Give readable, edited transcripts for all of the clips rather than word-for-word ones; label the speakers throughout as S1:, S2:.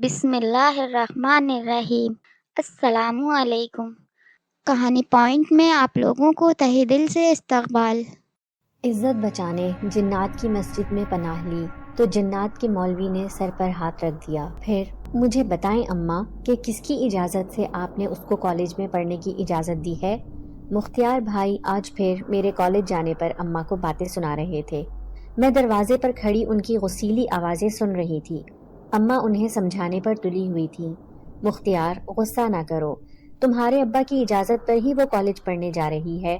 S1: بسم اللہ الرحمن الرحیم۔ السلام علیکم۔ کہانی پوائنٹ میں آپ لوگوں کو تہہ دل سے استقبال۔
S2: عزت بچانے جنات کی مسجد میں پناہ لی تو جنات کے مولوی نے سر پر ہاتھ رکھ دیا۔ پھر مجھے بتائیں اماں کہ کس کی اجازت سے آپ نے اس کو کالج میں پڑھنے کی اجازت دی ہے؟ مختیار بھائی آج پھر میرے کالج جانے پر اماں کو باتیں سنا رہے تھے۔ میں دروازے پر کھڑی ان کی غصیلی آوازیں سن رہی تھی۔ اماں انہیں سمجھانے پر تلی ہوئی تھی۔ مختیار غصہ نہ کرو، تمہارے ابا کی اجازت پر ہی وہ کالج پڑھنے جا رہی ہے۔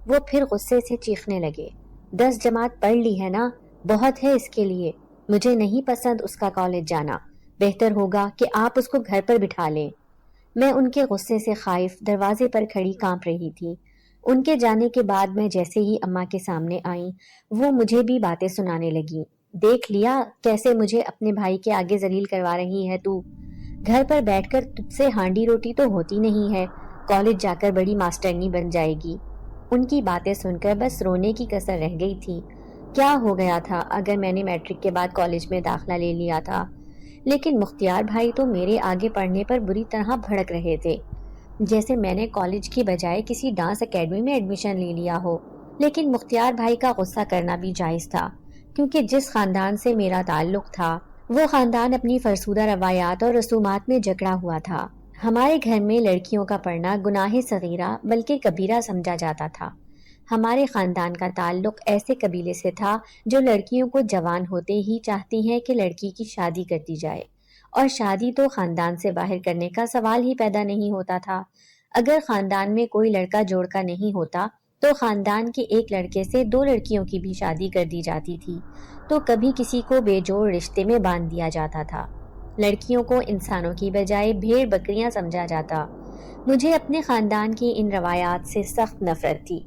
S2: وہ پھر غصے سے چیخنے لگے۔ 10 جماعت پڑھ لی ہے نا، بہت ہے اس کے لیے۔ مجھے نہیں پسند اس کا کالج جانا، بہتر ہوگا کہ آپ اس کو گھر پر بٹھا لیں۔ میں ان کے غصے سے خائف دروازے پر کھڑی کانپ رہی تھی۔ ان کے جانے کے بعد میں جیسے ہی اماں کے سامنے آئی، وہ مجھے بھی باتیں سنانے لگی۔ دیکھ لیا کیسے مجھے اپنے بھائی کے آگے ذلیل کروا رہی ہے تو؟ گھر پر بیٹھ کر تجھ سے ہانڈی روٹی تو ہوتی نہیں ہے، کالج جا کر بڑی ماسٹرنی بن جائے گی۔ ان کی باتیں سن کر بس رونے کی کسر رہ گئی تھی۔ کیا ہو گیا تھا اگر میں نے میٹرک کے بعد کالج میں داخلہ لے لیا تھا؟ لیکن مختیار بھائی تو میرے آگے پڑھنے پر بری طرح بھڑک رہے تھے، جیسے میں نے کالج کی بجائے کسی ڈانس اکیڈمی میں ایڈمیشن لے لیا ہو۔ لیکن مختیار بھائی کا غصہ کرنا بھی جائز تھا، کیونکہ جس خاندان سے میرا تعلق تھا وہ خاندان اپنی فرسودہ روایات اور رسومات میں جکڑا ہوا تھا۔ ہمارے گھر میں لڑکیوں کا پڑھنا گناہ صغیرہ بلکہ کبیرہ سمجھا جاتا تھا۔ ہمارے خاندان کا تعلق ایسے قبیلے سے تھا جو لڑکیوں کو جوان ہوتے ہی چاہتی ہے کہ لڑکی کی شادی کر دی جائے، اور شادی تو خاندان سے باہر کرنے کا سوال ہی پیدا نہیں ہوتا تھا۔ اگر خاندان میں کوئی لڑکا جوڑ کا نہیں ہوتا تو خاندان کے ایک لڑکے سے 2 لڑکیوں کی بھی شادی کر دی جاتی تھی، تو کبھی کسی کو بے جوڑ رشتے میں باندھ دیا جاتا تھا۔ لڑکیوں کو انسانوں کی بجائے بھیڑ بکریاں سمجھا جاتا۔ مجھے اپنے خاندان کی ان روایات سے سخت نفرت تھی۔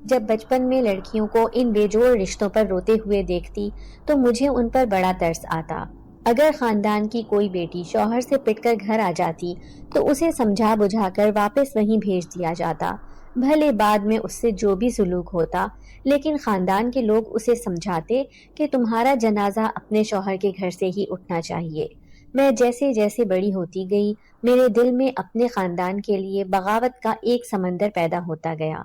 S2: جب بچپن میں لڑکیوں کو ان بے جوڑ رشتوں پر روتے ہوئے دیکھتی تو مجھے ان پر بڑا ترس آتا۔ اگر خاندان کی کوئی بیٹی شوہر سے پٹ کر گھر آ جاتی تو اسے سمجھا بجھا کر واپس وہیں بھیج دیا جاتا، بھلے بعد میں اس سے جو بھی سلوک ہوتا، لیکن خاندان کے لوگ اسے سمجھاتے کہ تمہارا جنازہ اپنے شوہر کے گھر سے ہی اٹھنا چاہیے۔ میں جیسے جیسے بڑی ہوتی گئی، میرے دل میں اپنے خاندان کے لیے بغاوت کا ایک سمندر پیدا ہوتا گیا۔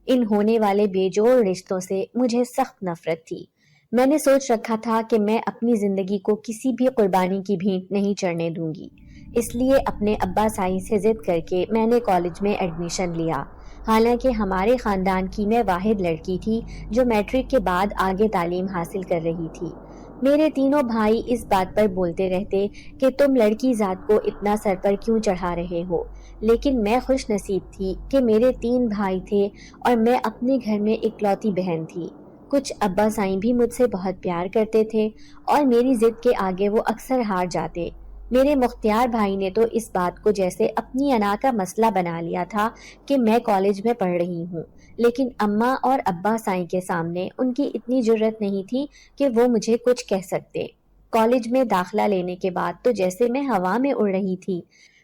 S2: ان ہونے والے بے جوڑ رشتوں سے مجھے سخت نفرت تھی۔ میں نے سوچ رکھا تھا کہ میں اپنی زندگی کو کسی بھی قربانی کی بھینٹ نہیں چڑھنے دوں گی، اس لیے اپنے ابا سائی سے ضد کر کے میں نے کالج میں ایڈمیشن لیا۔ حالانکہ ہمارے خاندان کی میں واحد لڑکی تھی جو میٹرک کے بعد آگے تعلیم حاصل کر رہی تھی۔ میرے تینوں بھائی اس بات پر بولتے رہتے کہ تم لڑکی ذات کو اتنا سر پر کیوں چڑھا رہے ہو، لیکن میں خوش نصیب تھی کہ میرے 3 بھائی تھے اور میں اپنے گھر میں اکلوتی بہن تھی۔ کچھ ابا سائیں بھی مجھ سے بہت پیار کرتے تھے اور میری ضد کے آگے وہ اکثر ہار جاتے۔ میرے مختیار بھائی نے تو اس بات کو جیسے اپنی انا کا مسئلہ بنا لیا تھا کہ میں کالج میں پڑھ رہی ہوں، لیکن اماں اور ابا سائیں کے سامنے ان کی اتنی جرت نہیں تھی کہ وہ مجھے کچھ کہہ سکتے۔ کالج میں داخلہ لینے کے بعد تو جیسے میں ہوا میں اڑ رہی تھی۔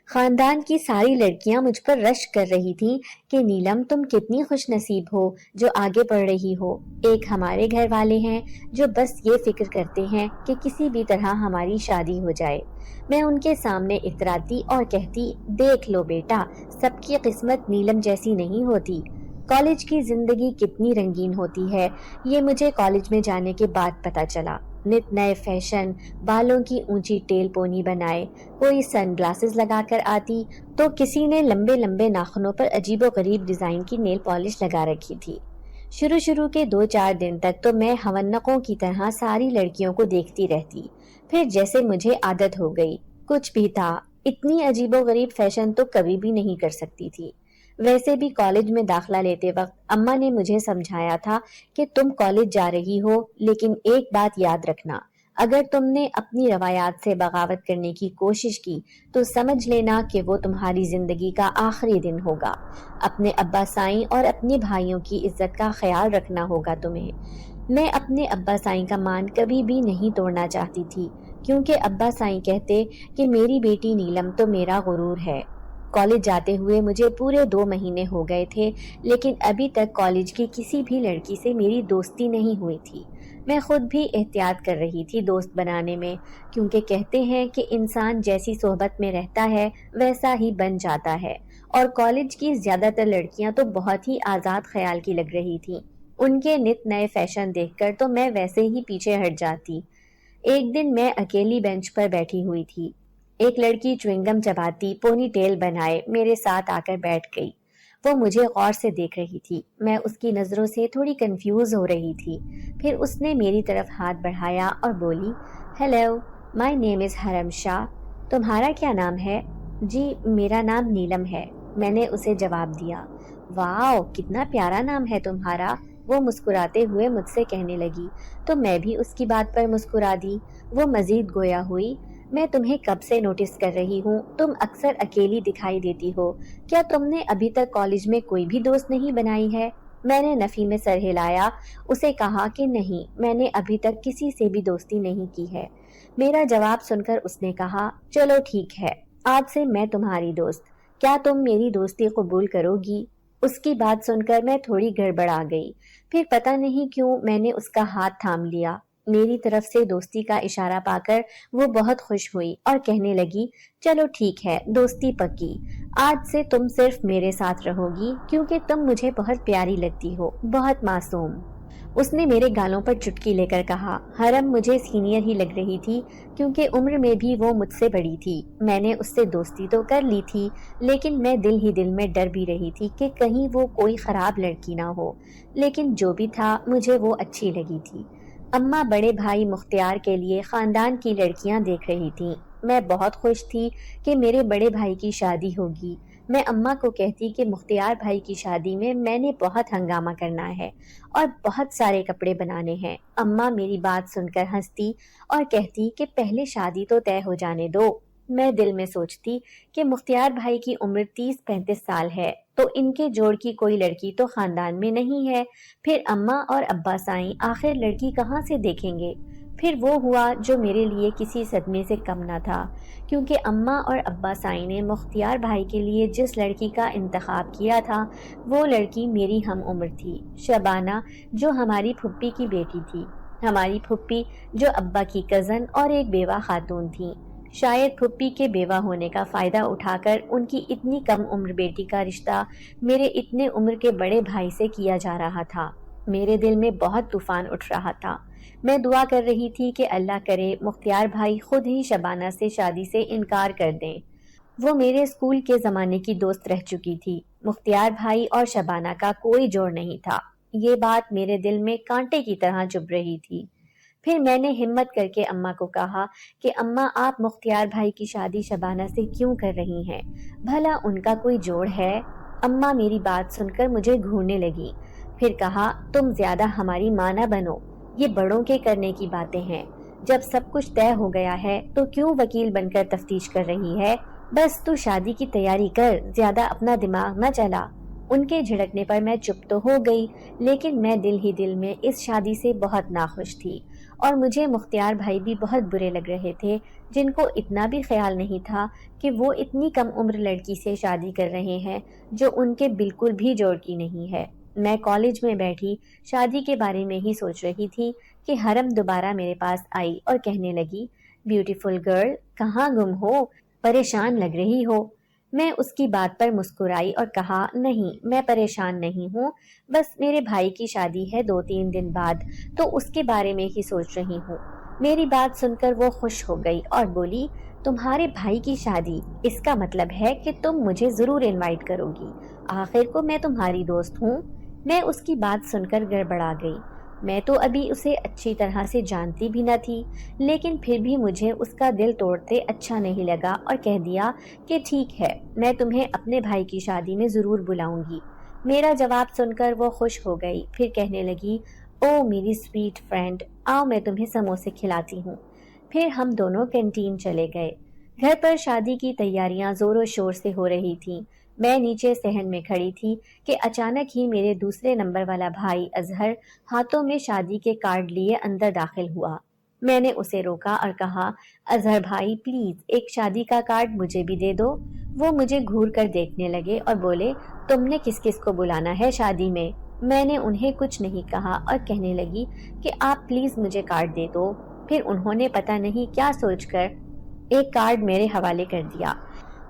S2: خاندان کی ساری لڑکیاں مجھ پر رشک کر رہی تھیں کہ نیلم تم کتنی خوش نصیب ہو جو آگے پڑھ رہی ہو۔ ایک ہمارے گھر والے ہیں جو بس یہ فکر کرتے ہیں کہ کسی بھی طرح ہماری شادی ہو جائے۔ میں ان کے سامنے اتراتی اور کہتی، دیکھ لو بیٹا، سب کی قسمت نیلم جیسی نہیں ہوتی۔ کالج کی زندگی کتنی رنگین ہوتی ہے یہ مجھے کالج میں جانے کے بعد پتہ چلا۔ نت نئے فیشن، بالوں کی اونچی ٹیل پونی بنائے، کوئی سن گلاسز لگا کر آتی تو کسی نے لمبے لمبے ناخنوں پر عجیب و غریب ڈیزائن کی نیل پالش لگا رکھی تھی۔ شروع کے 2-4 دن تک تو میں ہونقوں کی طرح ساری لڑکیوں کو دیکھتی رہتی، پھر جیسے مجھے عادت ہو گئی۔ کچھ بھی تھا، اتنی عجیب و غریب فیشن تو کبھی بھی نہیں کر سکتی تھی۔ ویسے بھی کالج میں داخلہ لیتے وقت اماں نے مجھے سمجھایا تھا کہ تم کالج جا رہی ہو، لیکن ایک بات یاد رکھنا، اگر تم نے اپنی روایات سے بغاوت کرنے کی کوشش کی تو سمجھ لینا کہ وہ تمہاری زندگی کا آخری دن ہوگا۔ اپنے ابا سائیں اور اپنے بھائیوں کی عزت کا خیال رکھنا ہوگا تمہیں۔ میں اپنے ابا سائیں کا مان کبھی بھی نہیں توڑنا چاہتی تھی، کیونکہ ابا سائیں کہتے کہ میری بیٹی نیلم تو میرا غرور ہے۔ کالج جاتے ہوئے مجھے پورے 2 مہینے ہو گئے تھے، لیکن ابھی تک کالج کی کسی بھی لڑکی سے میری دوستی نہیں ہوئی تھی۔ میں خود بھی احتیاط کر رہی تھی دوست بنانے میں، کیونکہ کہتے ہیں کہ انسان جیسی صحبت میں رہتا ہے ویسا ہی بن جاتا ہے، اور کالج کی زیادہ تر لڑکیاں تو بہت ہی آزاد خیال کی لگ رہی تھیں۔ ان کے نت نئے فیشن دیکھ کر تو میں ویسے ہی پیچھے ہٹ جاتی۔ ایک دن میں اکیلی بینچ پر بیٹھی ہوئی تھی، ایک لڑکی چوئنگم چباتی پونی ٹیل بنائے میرے ساتھ آ کر بیٹھ گئی۔ وہ مجھے غور سے دیکھ رہی تھی، میں اس کی نظروں سے تھوڑی کنفیوز ہو رہی تھی۔ پھر اس نے میری طرف ہاتھ بڑھایا اور بولی، ہیلو، مائی نیم از حرم شاہ، تمہارا کیا نام ہے؟ جی میرا نام نیلم ہے، میں نے اسے جواب دیا۔ واو، کتنا پیارا نام ہے تمہارا، وہ مسکراتے ہوئے مجھ سے کہنے لگی، تو میں بھی اس کی بات پر مسکرا دی۔ وہ مزید گویا ہوئی، میں تمہیں کب سے نوٹس کر رہی ہوں، تم اکثر اکیلی دکھائی دیتی ہو، کیا تم نے ابھی تک کالج میں کوئی بھی دوست نہیں بنائی ہے؟ میں نے نفی میں سر ہلایا، اسے کہا کہ نہیں، میں نے ابھی تک کسی سے بھی دوستی نہیں کی ہے۔ میرا جواب سن کر اس نے کہا، چلو ٹھیک ہے، آج سے میں تمہاری دوست، کیا تم میری دوستی قبول کرو گی؟ اس کی بات سن کر میں تھوڑی گڑبڑا گئی، پھر پتہ نہیں کیوں میں نے اس کا ہاتھ تھام لیا۔ میری طرف سے دوستی کا اشارہ پا کر وہ بہت خوش ہوئی اور کہنے لگی، چلو ٹھیک ہے، دوستی پکی، آج سے تم صرف میرے ساتھ رہو گی کیونکہ تم مجھے بہت پیاری لگتی ہو، بہت معصوم۔ اس نے میرے گالوں پر چٹکی لے کر کہا، حرم مجھے سینئر ہی لگ رہی تھی کیونکہ عمر میں بھی وہ مجھ سے بڑی تھی۔ میں نے اس سے دوستی تو کر لی تھی، لیکن میں دل ہی دل میں ڈر بھی رہی تھی کہ کہیں وہ کوئی خراب لڑکی نہ ہو، لیکن جو بھی تھا مجھے وہ اچھی لگی تھی۔ اماں بڑے بھائی مختار کے لیے خاندان کی لڑکیاں دیکھ رہی تھیں۔ میں بہت خوش تھی کہ میرے بڑے بھائی کی شادی ہوگی۔ میں اماں کو کہتی کہ مختار بھائی کی شادی میں نے بہت ہنگامہ کرنا ہے اور بہت سارے کپڑے بنانے ہیں۔ اماں میری بات سن کر ہنستی اور کہتی کہ پہلے شادی تو طے ہو جانے دو۔ میں دل میں سوچتی کہ مختار بھائی کی عمر 30-35 سال ہے، تو ان کے جوڑ کی کوئی لڑکی تو خاندان میں نہیں ہے، پھر اماں اور ابا سائیں آخر لڑکی کہاں سے دیکھیں گے؟ پھر وہ ہوا جو میرے لیے کسی صدمے سے کم نہ تھا، کیونکہ اماں اور ابا سائیں نے مختار بھائی کے لیے جس لڑکی کا انتخاب کیا تھا وہ لڑکی میری ہم عمر تھی، شبانہ، جو ہماری پھپھی کی بیٹی تھی۔ ہماری پھپھی جو ابا کی کزن اور ایک بیوہ خاتون تھیں، شاید پھپھی کے بیوہ ہونے کا فائدہ اٹھا کر ان کی اتنی کم عمر بیٹی کا رشتہ میرے اتنے عمر کے بڑے بھائی سے کیا جا رہا تھا۔ میرے دل میں بہت طوفان اٹھ رہا تھا۔ میں دعا کر رہی تھی کہ اللہ کرے مختار بھائی خود ہی شبانہ سے شادی سے انکار کر دیں۔ وہ میرے اسکول کے زمانے کی دوست رہ چکی تھی۔ مختار بھائی اور شبانہ کا کوئی جوڑ نہیں تھا۔ یہ بات میرے دل میں کانٹے کی طرح چبھ رہی تھی۔ پھر میں نے ہمت کر کے اماں کو کہا کہ اماں، آپ مختار بھائی کی شادی شبانہ سے کیوں کر رہی ہیں؟ بھلا ان کا کوئی جوڑ ہے؟ اماں میری بات سن کر مجھے گھورنے لگی، پھر کہا، تم زیادہ ہماری ماں نہ بنو، یہ بڑوں کے کرنے کی باتیں ہیں، جب سب کچھ طے ہو گیا ہے تو کیوں وکیل بن کر تفتیش کر رہی ہے؟ بس تو شادی کی تیاری کر، زیادہ اپنا دماغ نہ چلا۔ ان کے جھڑکنے پر میں چپ تو ہو گئی، لیکن میں دل ہی دل میں اس شادی سے بہت ناخوش تھی، اور مجھے مختار بھائی بھی بہت برے لگ رہے تھے، جن کو اتنا بھی خیال نہیں تھا کہ وہ اتنی کم عمر لڑکی سے شادی کر رہے ہیں جو ان کے بالکل بھی جوڑ کی نہیں ہے۔ میں کالج میں بیٹھی شادی کے بارے میں ہی سوچ رہی تھی کہ حرم دوبارہ میرے پاس آئی اور کہنے لگی، بیوٹیفل گرل، کہاں گم ہو، پریشان لگ رہی ہو۔ میں اس کی بات پر مسکرائی اور کہا، نہیں، میں پریشان نہیں ہوں، بس میرے بھائی کی شادی ہے 2-3 دن بعد، تو اس کے بارے میں ہی سوچ رہی ہوں۔ میری بات سن کر وہ خوش ہو گئی اور بولی، تمہارے بھائی کی شادی، اس کا مطلب ہے کہ تم مجھے ضرور انوائٹ کرو گی، آخر کو میں تمہاری دوست ہوں۔ میں اس کی بات سن کر گڑبڑا گئی۔ میں تو ابھی اسے اچھی طرح سے جانتی بھی نہ تھی، لیکن پھر بھی مجھے اس کا دل توڑتے اچھا نہیں لگا اور کہہ دیا کہ ٹھیک ہے، میں تمہیں اپنے بھائی کی شادی میں ضرور بلاؤں گی۔ میرا جواب سن کر وہ خوش ہو گئی، پھر کہنے لگی، او میری سویٹ فرینڈ، آؤ میں تمہیں سموسے کھلاتی ہوں۔ پھر ہم دونوں کینٹین چلے گئے۔ گھر پر شادی کی تیاریاں زور و شور سے ہو رہی تھیں۔ میں نیچے صحن میں کھڑی تھی کہ اچانک ہی میرے دوسرے نمبر والا بھائی اظہر ہاتھوں میں شادی کے کارڈ لیے اندر داخل ہوا۔ میں نے اسے روکا اور کہا، اظہر بھائی پلیز ایک شادی کا کارڈ مجھے بھی دے دو۔ وہ مجھے گھور کر دیکھنے لگے اور بولے، تم نے کس کس کو بلانا ہے شادی میں؟ میں نے انہیں کچھ نہیں کہا اور کہنے لگی کہ آپ پلیز مجھے کارڈ دے دو۔ پھر انہوں نے پتہ نہیں کیا سوچ کر ایک کارڈ میرے حوالے کر دیا۔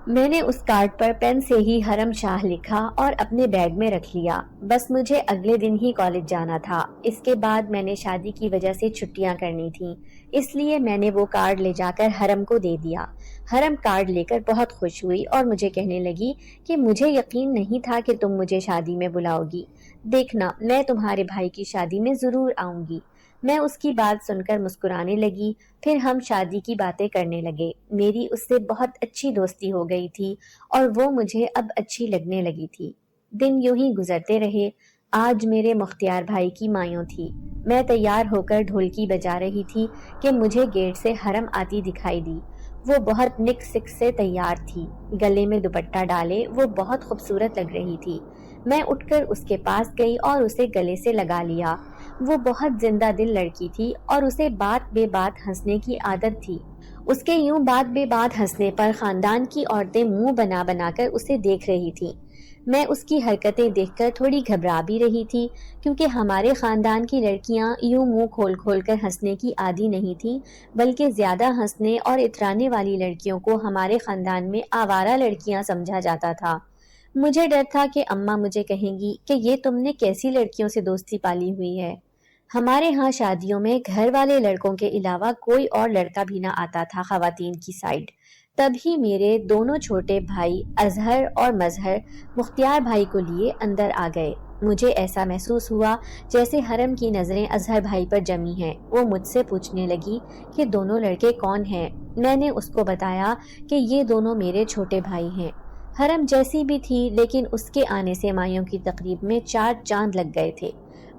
S2: میں نے اس کارڈ پر پین سے ہی حرم شاہ لکھا اور اپنے بیگ میں رکھ لیا۔ بس مجھے اگلے دن ہی کالج جانا تھا۔ اس کے بعد میں نے شادی کی وجہ سے چھٹیاں کرنی تھیں، اس لیے میں نے وہ کارڈ لے جا کر حرم کو دے دیا۔ حرم کارڈ لے کر بہت خوش ہوئی اور مجھے کہنے لگی کہ مجھے یقین نہیں تھا کہ تم مجھے شادی میں بلاؤ گی، دیکھنا میں تمہارے بھائی کی شادی میں ضرور آؤں گی۔ میں اس کی بات سن کر مسکرانے لگی۔ پھر ہم شادی کی باتیں کرنے لگے۔ میری اس سے بہت اچھی دوستی ہو گئی تھی اور وہ مجھے اب اچھی لگنے لگی تھی۔ دن یوں ہی گزرتے رہے۔ آج میرے مختار بھائی کی مایوں تھی۔ میں تیار ہو کر ڈھولکی بجا رہی تھی کہ مجھے گیٹ سے حرم آتی دکھائی دی۔ وہ بہت نک سک سے تیار تھی، گلے میں دوپٹہ ڈالے وہ بہت خوبصورت لگ رہی تھی۔ میں اٹھ کر اس کے پاس گئی اور اسے گلے سے لگا لیا۔ وہ بہت زندہ دل لڑکی تھی اور اسے بات بے بات ہنسنے کی عادت تھی۔ اس کے یوں بات بے بات ہنسنے پر خاندان کی عورتیں منہ بنا بنا کر اسے دیکھ رہی تھیں۔ میں اس کی حرکتیں دیکھ کر تھوڑی گھبرا بھی رہی تھی، کیونکہ ہمارے خاندان کی لڑکیاں یوں منہ کھول کھول کر ہنسنے کی عادی نہیں تھیں، بلکہ زیادہ ہنسنے اور اترانے والی لڑکیوں کو ہمارے خاندان میں آوارہ لڑکیاں سمجھا جاتا تھا۔ مجھے ڈر تھا کہ اماں مجھے کہیں گی کہ یہ تم نے کیسی لڑکیوں سے دوستی پالی ہوئی ہے۔ ہمارے ہاں شادیوں میں گھر والے لڑکوں کے علاوہ کوئی اور لڑکا بھی نہ آتا تھا خواتین کی سائڈ۔ تب ہی میرے دونوں چھوٹے بھائی اظہر اور مظہر مختار بھائی کو لیے اندر آ گئے۔ مجھے ایسا محسوس ہوا جیسے حرم کی نظریں اظہر بھائی پر جمی ہیں۔ وہ مجھ سے پوچھنے لگی کہ دونوں لڑکے کون ہیں۔ میں نے اس کو بتایا کہ یہ دونوں میرے چھوٹے بھائی ہیں۔ حرم جیسی بھی تھی، لیکن اس کے آنے سے مایوں کی تقریب میں 4 چاند لگ گئے تھے۔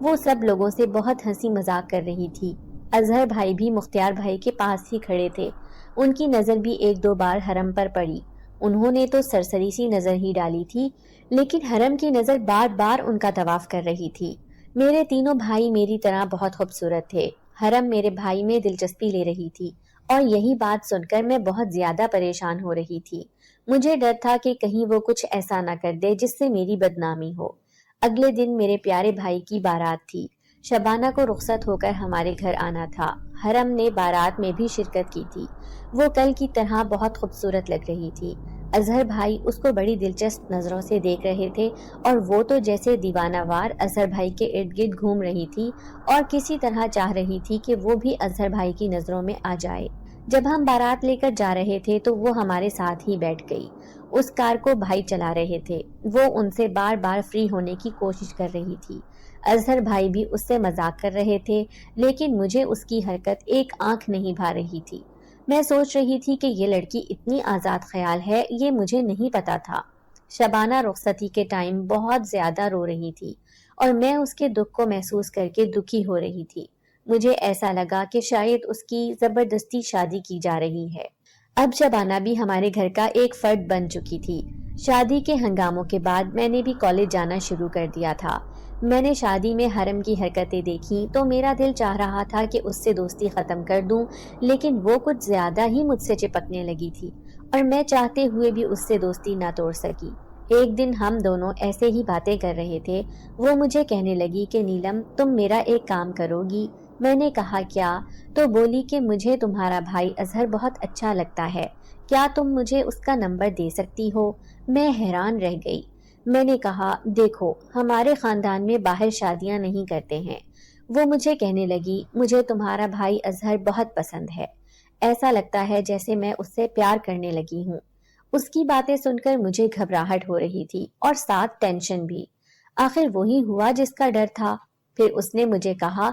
S2: وہ سب لوگوں سے بہت ہنسی مذاق کر رہی تھی۔ اظہر بھائی بھی مختار بھائی کے پاس ہی کھڑے تھے۔ ان کی نظر بھی 1-2 بار حرم پر پڑی۔ انہوں نے تو سرسری سی نظر ہی ڈالی تھی، لیکن حرم کی نظر بار بار ان کا طواف کر رہی تھی۔ میرے تینوں بھائی میری طرح بہت خوبصورت تھے۔ حرم میرے بھائی میں دلچسپی لے رہی تھی اور یہی بات سن کر میں بہت زیادہ پریشان ہو رہی تھی۔ مجھے ڈر تھا کہ کہیں وہ کچھ ایسا نہ کر دے جس سے میری بدنامی ہو۔ اگلے دن میرے پیارے بھائی کی بارات تھی۔ شبانہ کو رخصت ہو کر ہمارے گھر آنا تھا۔ حرم نے بارات میں بھی شرکت کی تھی۔ وہ کل کی طرح بہت خوبصورت لگ رہی تھی۔ اظہر بھائی اس کو بڑی دلچسپ نظروں سے دیکھ رہے تھے اور وہ تو جیسے دیوانہ وار اظہر بھائی کے ارد گرد گھوم رہی تھی اور کسی طرح چاہ رہی تھی کہ وہ بھی اظہر بھائی کی نظروں میں آ جائے۔ جب ہم بارات لے کر جا رہے تھے تو وہ ہمارے ساتھ ہی بیٹھ گئی۔ اس کار کو بھائی چلا رہے تھے۔ وہ ان سے بار بار فری ہونے کی کوشش کر رہی تھی۔ اظہر بھائی بھی اس سے مذاق کر رہے تھے، لیکن مجھے اس کی حرکت ایک آنکھ نہیں بھا رہی تھی۔ میں سوچ رہی تھی کہ یہ لڑکی اتنی آزاد خیال ہے، یہ مجھے نہیں پتا تھا۔ شبانہ رخصتی کے ٹائم بہت زیادہ رو رہی تھی اور میں اس کے دکھ کو محسوس کر کے دکھی ہو رہی تھی۔ مجھے ایسا لگا کہ شاید اس کی زبردستی شادی کی جا رہی ہے۔ اب شبانہ بھی ہمارے گھر کا ایک فرد بن چکی تھی۔ شادی کے ہنگاموں کے بعد میں نے بھی کالج جانا شروع کر دیا تھا۔ میں نے شادی میں حرم کی حرکتیں دیکھی تو میرا دل چاہ رہا تھا کہ اس سے دوستی ختم کر دوں، لیکن وہ کچھ زیادہ ہی مجھ سے چپکنے لگی تھی اور میں چاہتے ہوئے بھی اس سے دوستی نہ توڑ سکی۔ ایک دن ہم دونوں ایسے ہی باتیں کر رہے تھے۔ وہ مجھے کہنے لگی کہ نیلم تم میرا ایک کام کرو گی؟ میں نے کہا کیا؟ تو بولی کہ مجھے تمہارا بھائی اظہر بہت اچھا لگتا ہے، کیا تم مجھے اس کا نمبر دے سکتی ہو؟ میں حیران رہ گئی۔ میں نے کہا دیکھو ہمارے خاندان میں باہر شادیاں نہیں کرتے ہیں۔ وہ مجھے کہنے لگی مجھے تمہارا بھائی اظہر بہت پسند ہے، ایسا لگتا ہے جیسے میں اس سے پیار کرنے لگی ہوں۔ اس کی باتیں سن کر مجھے گھبراہٹ ہو رہی تھی اور ساتھ ٹینشن بھی۔ آخر وہی ہوا جس کا ڈر تھا۔ پھر اس نے مجھے کہا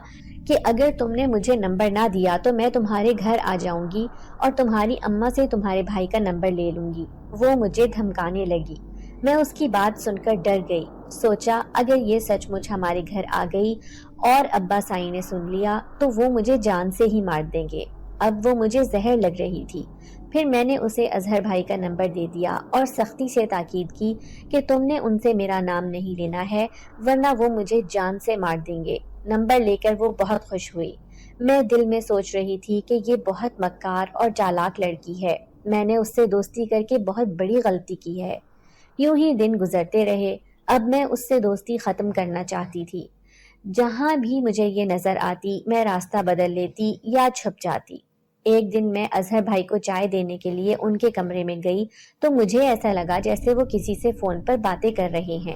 S2: کہ اگر تم نے مجھے نمبر نہ دیا تو میں تمہارے گھر آ جاؤں گی اور تمہاری اماں سے تمہارے بھائی کا نمبر لے لوں گی۔ وہ مجھے دھمکانے لگی۔ میں اس کی بات سن کر ڈر گئی۔ سوچا اگر یہ سچ مچ ہمارے گھر آ گئی اور ابا سائی نے سن لیا تو وہ مجھے جان سے ہی مار دیں گے۔ اب وہ مجھے زہر لگ رہی تھی۔ پھر میں نے اسے اظہر بھائی کا نمبر دے دیا اور سختی سے تاکید کی کہ تم نے ان سے میرا نام نہیں لینا ہے ورنہ وہ مجھے جان سے مار دیں گے۔ نمبر لے کر وہ بہت خوش ہوئی۔ میں دل میں سوچ رہی تھی کہ یہ بہت مکار اور چالاک لڑکی ہے، میں نے اس سے دوستی کر کے بہت بڑی غلطی کی ہے۔ یوں ہی دن گزرتے رہے۔ اب میں اس سے دوستی ختم کرنا چاہتی تھی۔ جہاں بھی مجھے یہ نظر آتی میں راستہ بدل لیتی یا چھپ جاتی۔ ایک دن میں اظہر بھائی کو چائے دینے کے لیے ان کے کمرے میں گئی تو مجھے ایسا لگا جیسے وہ کسی سے فون پر باتیں کر رہے ہیں،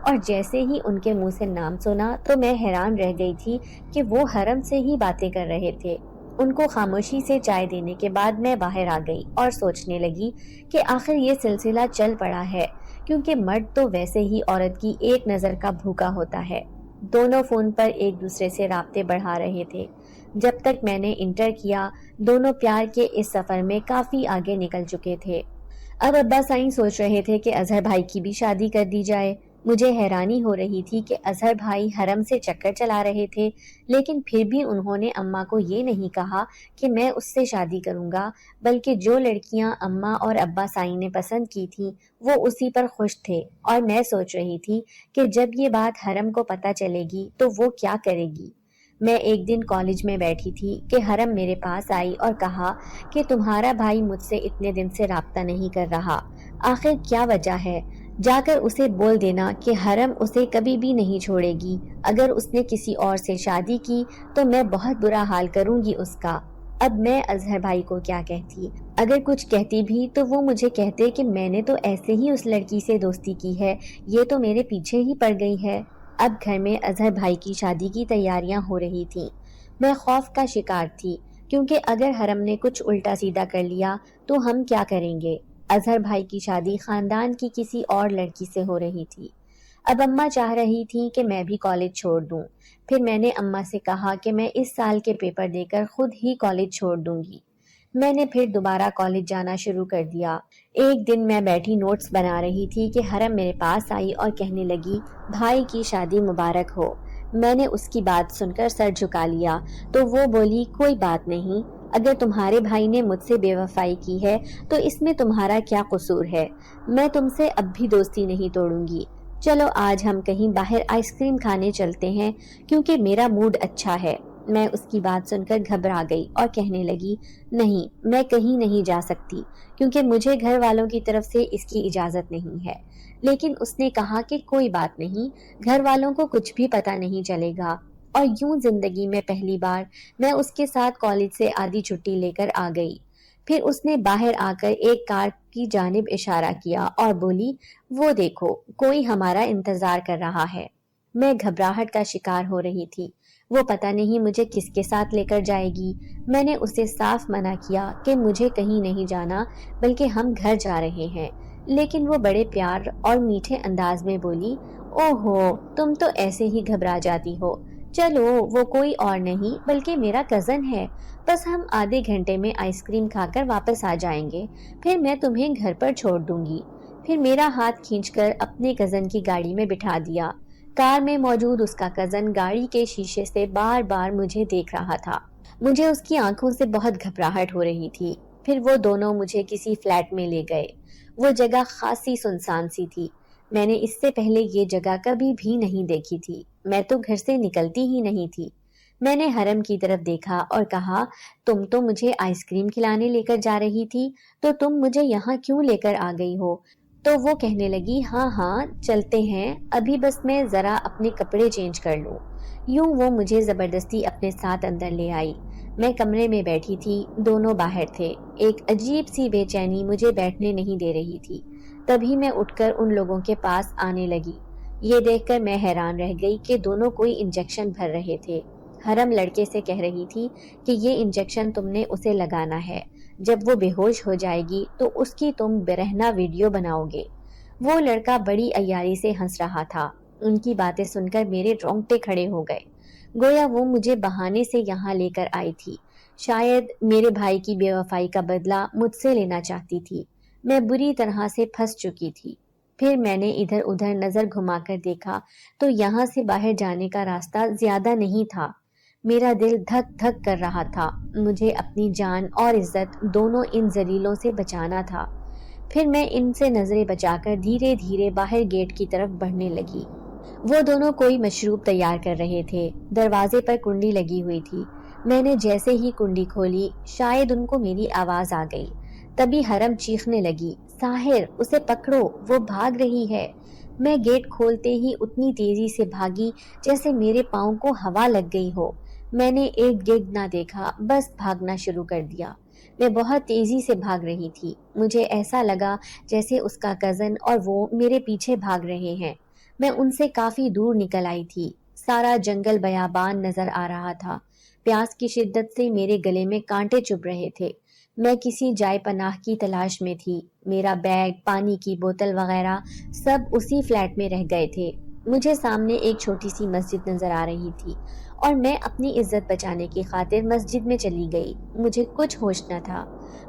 S2: اور جیسے ہی ان کے منہ سے نام سنا تو میں حیران رہ گئی تھی کہ وہ حرم سے ہی باتیں کر رہے تھے۔ ان کو خاموشی سے چائے دینے کے بعد میں باہر آ گئی اور سوچنے لگی کہ آخر یہ سلسلہ چل پڑا ہے، کیونکہ مرد تو ویسے ہی عورت کی ایک نظر کا بھوکا ہوتا ہے۔ دونوں فون پر ایک دوسرے سے رابطے بڑھا رہے تھے۔ جب تک میں نے انٹر کیا دونوں پیار کے اس سفر میں کافی آگے نکل چکے تھے۔ اب ابا سائیں سوچ رہے تھے کہ اظہر بھائی کی بھی شادی کر دی جائے۔ مجھے حیرانی ہو رہی تھی کہ اظہر بھائی حرم سے چکر چلا رہے تھے، لیکن پھر بھی انہوں نے اماں کو یہ نہیں کہا کہ میں اس سے شادی کروں گا، بلکہ جو لڑکیاں اماں اور ابا سائیں نے پسند کی تھیں وہ اسی پر خوش تھے۔ اور میں سوچ رہی تھی کہ جب یہ بات حرم کو پتہ چلے گی تو وہ کیا کرے گی۔ میں ایک دن کالج میں بیٹھی تھی کہ حرم میرے پاس آئی اور کہا کہ تمہارا بھائی مجھ سے اتنے دن سے رابطہ نہیں کر رہا، آخر کیا وجہ ہے؟ جا کر اسے بول دینا کہ حرم اسے کبھی بھی نہیں چھوڑے گی، اگر اس نے کسی اور سے شادی کی تو میں بہت برا حال کروں گی اس کا۔ اب میں اظہر بھائی کو کیا کہتی؟ اگر کچھ کہتی بھی تو وہ مجھے کہتے کہ میں نے تو ایسے ہی اس لڑکی سے دوستی کی ہے، یہ تو میرے پیچھے ہی پڑ گئی ہے۔ اب گھر میں اظہر بھائی کی شادی کی تیاریاں ہو رہی تھیں۔ میں خوف کا شکار تھی، کیونکہ اگر حرم نے کچھ الٹا سیدھا کر لیا تو ہم کیا کریں گے؟ اظہر بھائی کی شادی خاندان کی کسی اور لڑکی سے ہو رہی تھی۔ اب اماں چاہ رہی تھی کہ میں بھی کالج چھوڑ دوں۔ پھر میں نے اماں سے کہا کہ میں اس سال کے پیپر دے کر خود ہی کالج چھوڑ دوں گی۔ میں نے پھر دوبارہ کالج جانا شروع کر دیا۔ ایک دن میں بیٹھی نوٹس بنا رہی تھی کہ حرم میرے پاس آئی اور کہنے لگی، بھائی کی شادی مبارک ہو۔ میں نے اس کی بات سن کر سر جھکا لیا تو وہ بولی، کوئی بات نہیں، اگر تمہارے بھائی نے مجھ سے بے وفائی کی ہے تو اس میں تمہارا کیا قصور ہے؟ میں تم سے اب بھی دوستی نہیں توڑوں گی۔ چلو آج ہم کہیں باہر آئس کریم کھانے چلتے ہیں، کیونکہ میرا موڈ اچھا ہے۔ میں اس کی بات سن کر گھبرا گئی اور کہنے لگی، نہیں، میں کہیں نہیں جا سکتی، کیونکہ مجھے گھر والوں کی طرف سے اس کی اجازت نہیں ہے۔ لیکن اس نے کہا کہ کوئی بات نہیں، گھر والوں کو کچھ بھی پتہ نہیں چلے گا۔ اور یوں زندگی میں پہلی بار میں اس کے ساتھ کالج سے آدھی چھٹی لے کر آ گئی۔ پھر اس نے باہر آ کر ایک کار کی جانب اشارہ کیا اور بولی، وہ دیکھو، کوئی ہمارا انتظار کر رہا ہے۔ میں گھبراہٹ کا شکار ہو رہی تھی، وہ پتہ نہیں مجھے کس کے ساتھ لے کر جائے گی۔ میں نے اسے صاف منع کیا کہ مجھے کہیں نہیں جانا، بلکہ ہم گھر جا رہے ہیں، لیکن وہ بڑے پیار اور میٹھے انداز میں بولی، اوہو، تم تو ایسے ہی گھبرا جاتی ہو، چلو وہ کوئی اور نہیں بلکہ میرا کزن ہے، بس ہم آدھے گھنٹے میں آئس کریم کھا کر واپس آ جائیں گے، پھر میں تمہیں گھر پر چھوڑ دوں گی۔ پھر میرا ہاتھ کھینچ کر اپنے کزن کی گاڑی میں بٹھا دیا۔ کار میں موجود اس کا کزن گاڑی کے شیشے سے بار بار مجھے دیکھ رہا تھا۔ مجھے اس کی آنکھوں سے بہت گھبراہٹ ہو رہی تھی۔ پھر وہ دونوں مجھے کسی فلیٹ میں لے گئے۔ وہ جگہ خاصی سنسان سی تھی۔ میں نے اس سے پہلے یہ جگہ کبھی بھی نہیں دیکھی تھی۔ میں تو گھر سے نکلتی ہی نہیں تھی۔ میں نے حرم کی طرف دیکھا اور کہا، تم تو مجھے آئس کریم کھلانے لے کر جا رہی تھی، تو تم مجھے یہاں کیوں لے کر آ گئی ہو؟ تو وہ کہنے لگی، ہاں ہاں چلتے ہیں، ابھی بس میں ذرا اپنے کپڑے چینج کر لوں۔ یوں وہ مجھے زبردستی اپنے ساتھ اندر لے آئی۔ میں کمرے میں بیٹھی تھی، دونوں باہر تھے۔ ایک عجیب سی بے چینی مجھے بیٹھنے نہیں دے رہی تھی۔ تبھی میں اٹھ کر ان لوگوں کے پاس آنے لگی۔ یہ دیکھ کر میں حیران رہ گئی کہ دونوں کوئی انجیکشن بھر رہے تھے۔ حرم لڑکے سے کہہ رہی تھی کہ یہ انجیکشن تم نے اسے لگانا ہے، جب وہ بے ہوش ہو جائے گی تو اس کی تم برہنہ ویڈیو بناؤ گے۔ وہ لڑکا بڑی عیاری سے ہنس رہا تھا۔ ان کی باتیں سن کر میرے رونگٹے کھڑے ہو گئے، گویا وہ مجھے بہانے سے یہاں لے کر آئی تھی، شاید میرے بھائی کی بے وفائی کا بدلہ مجھ سے لینا چاہتی تھی۔ میں بری طرح سے پھنس چکی تھی۔ پھر میں نے ادھر ادھر نظر گھما کر دیکھا تو یہاں سے باہر جانے کا راستہ زیادہ نہیں تھا۔ میرا دل دھک دھک کر رہا تھا۔ مجھے اپنی جان اور عزت دونوں ان ذلیلوں سے بچانا تھا۔ پھر میں ان سے نظریں بچا کر دھیرے دھیرے باہر گیٹ کی طرف بڑھنے لگی۔ وہ دونوں کوئی مشروب تیار کر رہے تھے۔ دروازے پر کنڈی لگی ہوئی تھی۔ میں نے جیسے ہی کنڈی کھولی، شاید ان کو میری آواز آ گئی۔ تبھی حرم چیخنے لگی، ساحر، اسے پکڑو، وہ بھاگ رہی ہے۔ میں گیٹ کھولتے ہی اتنی تیزی سے بھاگی جیسے میرے پاؤں کو ہوا لگ گئی ہو۔ میں نے ایک گرد نہ دیکھا، بس بھاگنا شروع کر دیا۔ میں بہت تیزی سے بھاگ رہی تھی۔ مجھے ایسا لگا جیسے اس کا کزن اور وہ میرے پیچھے بھاگ رہے ہیں۔ میں ان سے کافی دور نکل آئی تھی۔ سارا جنگل بیابان نظر آ رہا تھا۔ پیاس کی شدت سے میرے گلے میں کانٹے چبھ رہے تھے۔ میں کسی جائے پناہ کی تلاش میں تھی۔ میرا بیگ، پانی کی بوتل وغیرہ سب اسی فلیٹ میں رہ گئے تھے۔ مجھے سامنے ایک چھوٹی سی مسجد نظر آ رہی تھی اور میں اپنی عزت بچانے کی خاطر مسجد میں چلی گئی۔ مجھے کچھ ہوش نہ تھا۔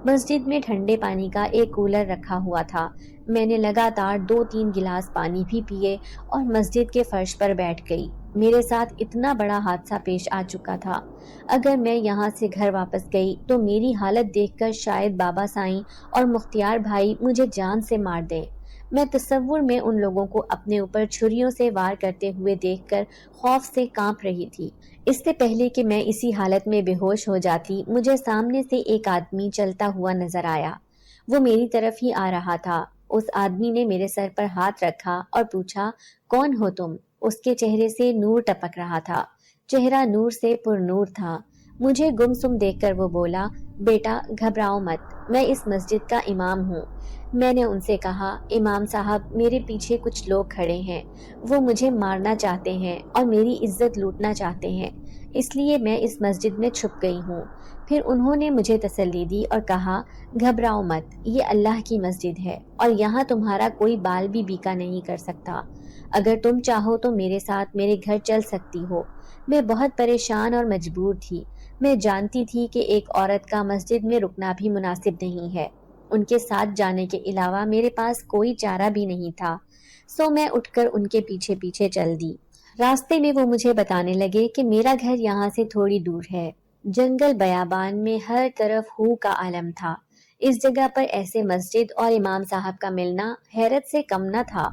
S2: مسجد میں ٹھنڈے پانی کا ایک کولر رکھا ہوا تھا۔ میں نے لگاتار 2-3 گلاس پانی بھی پیے اور مسجد کے فرش پر بیٹھ گئی۔ میرے ساتھ اتنا بڑا حادثہ پیش آ چکا تھا۔ اگر میں یہاں سے گھر واپس گئی تو میری حالت دیکھ کر شاید بابا سائیں اور مختیار بھائی مجھے جان سے مار دیں۔ میں تصور میں ان لوگوں کو اپنے اوپر چھریوں سے وار کرتے ہوئے دیکھ کر خوف سے کانپ رہی تھی۔ اس سے پہلے کہ میں اسی حالت میں بے ہوش ہو جاتی، مجھے سامنے سے ایک آدمی چلتا ہوا نظر آیا۔ وہ میری طرف ہی آ رہا تھا۔ اس آدمی نے میرے سر پر ہاتھ رکھا اور پوچھا، کون ہو تم؟ اس کے چہرے سے نور ٹپک رہا تھا۔ چہرہ نور سے پر نور تھا۔ مجھے گمسم دیکھ کر وہ بولا، بیٹا گھبراؤ مت، میں اس مسجد کا امام ہوں۔ میں نے ان سے کہا، امام صاحب میرے پیچھے کچھ لوگ کھڑے ہیں، وہ مجھے مارنا چاہتے ہیں اور میری عزت لوٹنا چاہتے ہیں، اس لیے میں اس مسجد میں چھپ گئی ہوں۔ پھر انہوں نے مجھے تسلی دی اور کہا، گھبراؤ مت، یہ اللہ کی مسجد ہے اور یہاں تمہارا کوئی بال بھی بیکا نہیں کر سکتا۔ اگر تم چاہو تو میرے ساتھ میرے گھر چل سکتی ہو۔ میں بہت پریشان اور مجبور تھی۔ میں جانتی تھی کہ ایک عورت کا مسجد میں رکنا بھی مناسب نہیں ہے۔ ان کے ساتھ جانے کے علاوہ میرے پاس کوئی چارہ بھی نہیں تھا، سو میں اٹھ کر ان کے پیچھے پیچھے چل دی۔ راستے میں وہ مجھے بتانے لگے کہ میرا گھر یہاں سے تھوڑی دور ہے۔ جنگل بیابان میں ہر طرف ہو کا عالم تھا۔ اس جگہ پر ایسے مسجد اور امام صاحب کا ملنا حیرت سے کم نہ تھا۔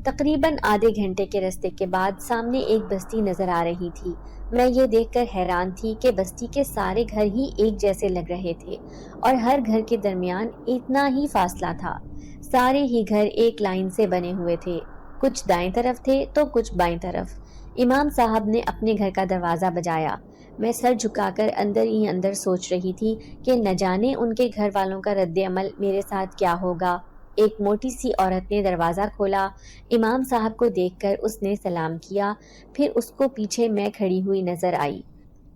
S2: تقریباً آدھے گھنٹے کے راستے کے بعد سامنے ایک بستی نظر آ رہی تھی۔ میں یہ دیکھ کر حیران تھی کہ بستی کے سارے گھر ہی ایک جیسے لگ رہے تھے اور ہر گھر کے درمیان اتنا ہی فاصلہ تھا۔ سارے ہی گھر ایک لائن سے بنے ہوئے تھے، کچھ دائیں طرف تھے تو کچھ بائیں طرف۔ امام صاحب نے اپنے گھر کا دروازہ بجایا۔ میں سر جھکا کر اندر ہی اندر سوچ رہی تھی کہ نہ جانے ان کے گھر والوں کا رد عمل میرے ساتھ کیا ہوگا۔ ایک موٹی سی عورت نے دروازہ کھولا۔ امام صاحب کو دیکھ کر اس نے سلام کیا، پھر اس کو پیچھے میں کھڑی ہوئی نظر آئی۔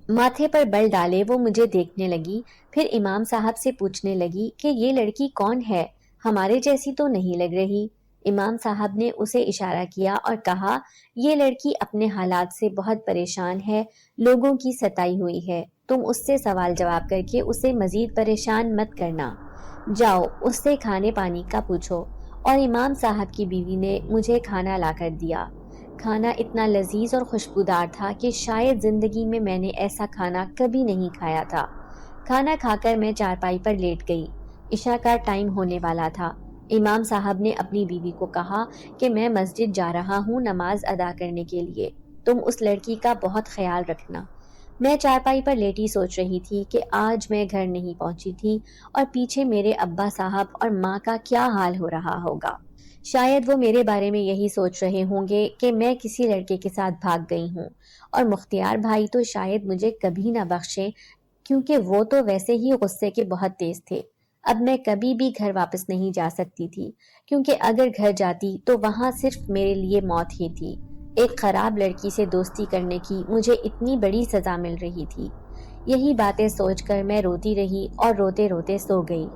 S2: ماتھے پر بل ڈالے وہ مجھے دیکھنے لگی، پھر امام صاحب سے پوچھنے لگی کہ یہ لڑکی کون ہے، ہمارے جیسی تو نہیں لگ رہی۔ امام صاحب نے اسے اشارہ کیا اور کہا، یہ لڑکی اپنے حالات سے بہت پریشان ہے، لوگوں کی ستائی ہوئی ہے، تم اس سے سوال جواب کر کے اسے مزید پریشان مت کرنا، جاؤ اس سے کھانے پانی کا پوچھو۔ اور امام صاحب کی بیوی نے مجھے کھانا لا کر دیا۔ کھانا اتنا لذیذ اور خوشبودار تھا کہ شاید زندگی میں نے ایسا کھانا کبھی نہیں کھایا تھا۔ کھانا کھا کر میں چارپائی پر لیٹ گئی۔ عشاء کا ٹائم ہونے والا تھا۔ امام صاحب نے اپنی بیوی کو کہا کہ میں مسجد جا رہا ہوں نماز ادا کرنے کے لیے، تم اس لڑکی کا بہت خیال رکھنا۔ میں چارپائی پر لیٹی سوچ رہی تھی کہ آج میں گھر نہیں پہنچی تھی اور پیچھے میرے ابا صاحب اور ماں کا کیا حال ہو رہا ہوگا۔ شاید وہ میرے بارے میں یہی سوچ رہے ہوں گے کہ میں کسی لڑکے کے ساتھ بھاگ گئی ہوں، اور مختیار بھائی تو شاید مجھے کبھی نہ بخشیں، کیونکہ وہ تو ویسے ہی غصے کے بہت تیز تھے۔ اب میں کبھی بھی گھر واپس نہیں جا سکتی تھی، کیونکہ اگر گھر جاتی تو وہاں صرف میرے لیے موت ہی تھی۔ ایک خراب لڑکی سے دوستی کرنے کی مجھے اتنی بڑی سزا مل رہی تھی۔ یہی باتیں سوچ کر میں روتی رہی اور روتے روتے سو گئی۔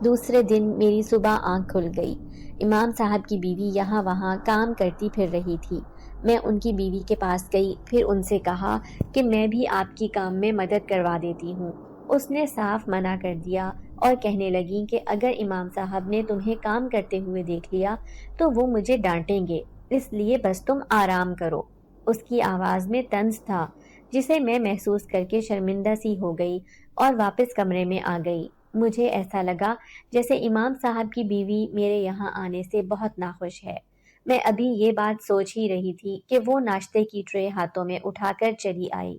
S2: دوسرے دن میری صبح آنکھ کھل گئی۔ امام صاحب کی بیوی یہاں وہاں کام کرتی پھر رہی تھی۔ میں ان کی بیوی کے پاس گئی، پھر ان سے کہا کہ میں بھی آپ کی کام میں مدد کروا دیتی ہوں۔ اس نے صاف منع کر دیا اور کہنے لگی کہ اگر امام صاحب نے تمہیں کام کرتے ہوئے دیکھ لیا تو وہ مجھے ڈانٹیں گے، اس لیے بس تم آرام کرو۔ اس کی آواز میں طنز تھا، جسے میں محسوس کر کے شرمندہ سی ہو گئی اور واپس کمرے میں آ گئی۔ مجھے ایسا لگا جیسے امام صاحب کی بیوی میرے یہاں آنے سے بہت ناخوش ہے۔ میں ابھی یہ بات سوچ ہی رہی تھی کہ وہ ناشتے کی ٹرے ہاتھوں میں اٹھا کر چلی آئی۔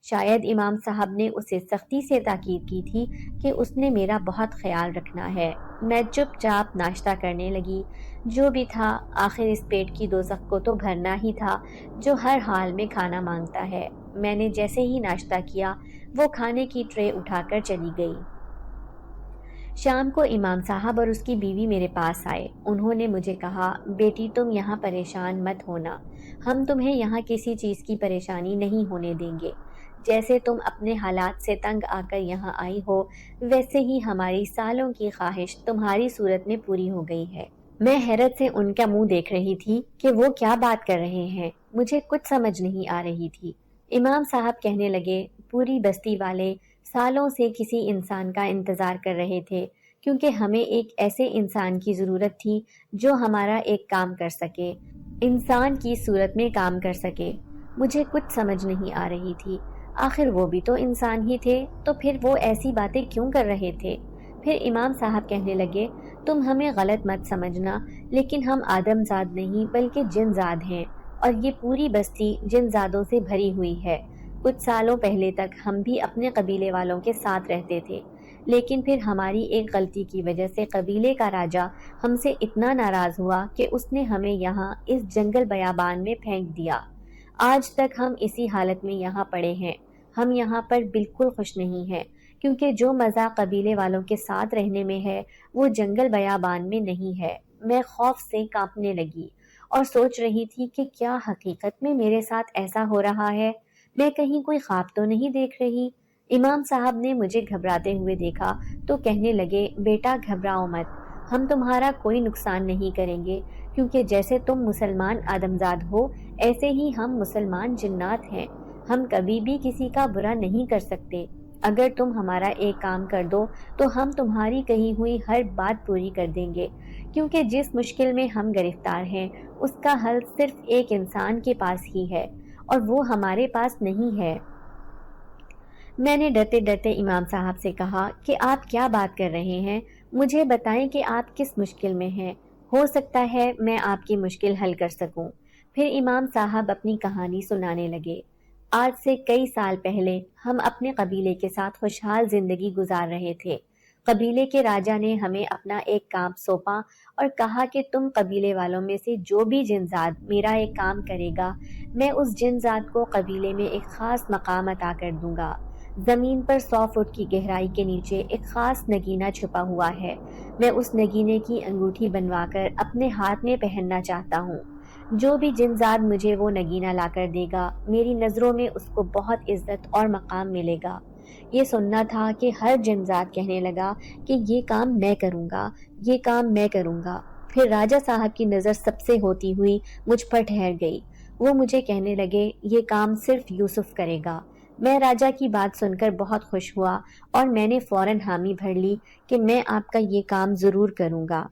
S2: شاید امام صاحب نے اسے سختی سے تاکید کی تھی کہ اس نے میرا بہت خیال رکھنا ہے۔ میں چپ چاپ ناشتہ کرنے لگی۔ جو بھی تھا آخر اس پیٹ کی دوزخ کو تو بھرنا ہی تھا جو ہر حال میں کھانا مانگتا ہے۔ میں نے جیسے ہی ناشتہ کیا وہ کھانے کی ٹرے اٹھا کر چلی گئی۔ شام کو امام صاحب اور اس کی بیوی میرے پاس آئے۔ انہوں نے مجھے کہا، بیٹی تم یہاں پریشان مت ہونا، ہم تمہیں یہاں کسی چیز کی پریشانی نہیں ہونے دیں گے۔ جیسے تم اپنے حالات سے تنگ آ کر یہاں آئی ہو ویسے ہی ہماری سالوں کی خواہش تمہاری صورت میں پوری ہو گئی ہے۔ میں حیرت سے ان کا منہ دیکھ رہی تھی کہ وہ کیا بات کر رہے ہیں، مجھے کچھ سمجھ نہیں آ رہی تھی۔ امام صاحب کہنے لگے، پوری بستی والے سالوں سے کسی انسان کا انتظار کر رہے تھے، کیونکہ ہمیں ایک ایسے انسان کی ضرورت تھی جو ہمارا ایک کام کر سکے، انسان کی صورت میں کام کر سکے۔ مجھے کچھ سمجھ نہیں آ رہی تھی، آخر وہ بھی تو انسان ہی تھے، تو پھر وہ ایسی باتیں کیوں کر رہے تھے؟ پھر امام صاحب کہنے لگے، تم ہمیں غلط مت سمجھنا، لیکن ہم آدم زاد نہیں بلکہ جن زاد ہیں، اور یہ پوری بستی جن زادوں سے بھری ہوئی ہے۔ کچھ سالوں پہلے تک ہم بھی اپنے قبیلے والوں کے ساتھ رہتے تھے، لیکن پھر ہماری ایک غلطی کی وجہ سے قبیلے کا راجا ہم سے اتنا ناراض ہوا کہ اس نے ہمیں یہاں اس جنگل بیابان میں پھینک دیا۔ آج تک ہم اسی حالت میں یہاں پڑے ہیں۔ ہم یہاں پر بالکل خوش نہیں ہیں، کیونکہ جو مزہ قبیلے والوں کے ساتھ رہنے میں ہے وہ جنگل بیابان میں نہیں ہے۔ میں خوف سے کانپنے لگی اور سوچ رہی تھی کہ کیا حقیقت میں میرے ساتھ ایسا ہو رہا ہے؟ میں کہیں کوئی خواب تو نہیں دیکھ رہی؟ امام صاحب نے مجھے گھبراتے ہوئے دیکھا تو کہنے لگے، بیٹا گھبراؤ مت، ہم تمہارا کوئی نقصان نہیں کریں گے، کیونکہ جیسے تم مسلمان آدمزاد ہو ایسے ہی ہم مسلمان جنات ہیں، ہم کبھی بھی کسی کا برا نہیں کر سکتے۔ اگر تم ہمارا ایک کام کر دو تو ہم تمہاری کہی ہوئی ہر بات پوری کر دیں گے، کیونکہ جس مشکل میں ہم گرفتار ہیں اس کا حل صرف ایک انسان کے پاس ہی ہے، اور وہ ہمارے پاس نہیں ہے۔ میں نے ڈرتے ڈرتے امام صاحب سے کہا کہ آپ کیا بات کر رہے ہیں، مجھے بتائیں کہ آپ کس مشکل میں ہیں، ہو سکتا ہے میں آپ کی مشکل حل کر سکوں۔ پھر امام صاحب اپنی کہانی سنانے لگے۔ آج سے کئی سال پہلے ہم اپنے قبیلے کے ساتھ خوشحال زندگی گزار رہے تھے۔ قبیلے کے راجا نے ہمیں اپنا ایک کام سونپا اور کہا کہ تم قبیلے والوں میں سے جو بھی جنزاد میرا ایک کام کرے گا، میں اس جنزاد کو قبیلے میں ایک خاص مقام عطا کر دوں گا۔ زمین پر 100 فٹ کی گہرائی کے نیچے ایک خاص نگینہ چھپا ہوا ہے، میں اس نگینے کی انگوٹھی بنوا کر اپنے ہاتھ میں پہننا چاہتا ہوں۔ جو بھی جنزاد مجھے وہ نگینہ لا کر دے گا، میری نظروں میں اس کو بہت عزت اور مقام ملے گا۔ یہ سننا تھا کہ ہر جنزاد کہنے لگا کہ یہ کام میں کروں گا، یہ کام میں کروں گا۔ پھر راجہ صاحب کی نظر سب سے ہوتی ہوئی مجھ پر ٹھہر گئی۔ وہ مجھے کہنے لگے، یہ کام صرف یوسف کرے گا۔ میں راجہ کی بات سن کر بہت خوش ہوا اور میں نے فوراً حامی بھر لی کہ میں آپ کا یہ کام ضرور کروں گا۔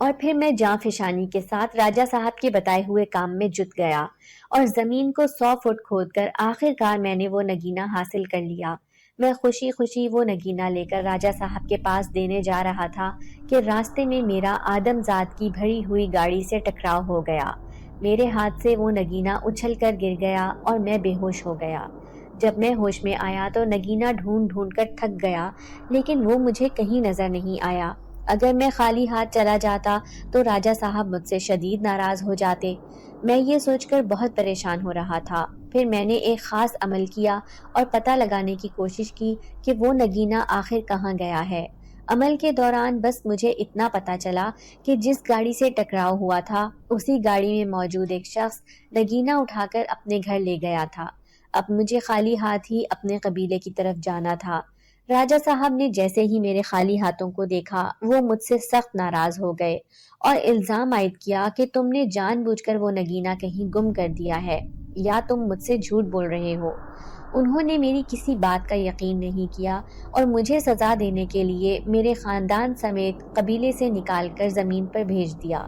S2: اور پھر میں جاں فشانی کے ساتھ راجہ صاحب کے بتائے ہوئے کام میں جت گیا اور زمین کو 100 فٹ کھود کر آخر کار میں نے وہ نگینہ حاصل کر لیا۔ میں خوشی خوشی وہ نگینہ لے کر راجہ صاحب کے پاس دینے جا رہا تھا کہ راستے میں میرا آدم زاد کی بھری ہوئی گاڑی سے ٹکراؤ ہو گیا۔ میرے ہاتھ سے وہ نگینہ اچھل کر گر گیا اور میں بے ہوش ہو گیا۔ جب میں ہوش میں آیا تو نگینہ ڈھونڈ ڈھونڈ کر تھک گیا، لیکن وہ مجھے کہیں نظر نہیں آیا۔ اگر میں خالی ہاتھ چلا جاتا تو راجہ صاحب مجھ سے شدید ناراض ہو جاتے۔ میں یہ سوچ کر بہت پریشان ہو رہا تھا۔ پھر میں نے ایک خاص عمل کیا اور پتہ لگانے کی کوشش کی کہ وہ نگینہ آخر کہاں گیا ہے۔ عمل کے دوران بس مجھے اتنا پتہ چلا کہ جس گاڑی سے ٹکراؤ ہوا تھا اسی گاڑی میں موجود ایک شخص نگینہ اٹھا کر اپنے گھر لے گیا تھا۔ اب مجھے خالی ہاتھ ہی اپنے قبیلے کی طرف جانا تھا۔ راجہ صاحب نے جیسے ہی میرے خالی ہاتھوں کو دیکھا وہ مجھ سے سخت ناراض ہو گئے اور الزام عائد کیا کہ تم نے جان بوجھ کر وہ نگینہ کہیں گم کر دیا ہے یا تم مجھ سے جھوٹ بول رہے ہو۔ انہوں نے میری کسی بات کا یقین نہیں کیا اور مجھے سزا دینے کے لیے میرے خاندان سمیت قبیلے سے نکال کر زمین پر بھیج دیا۔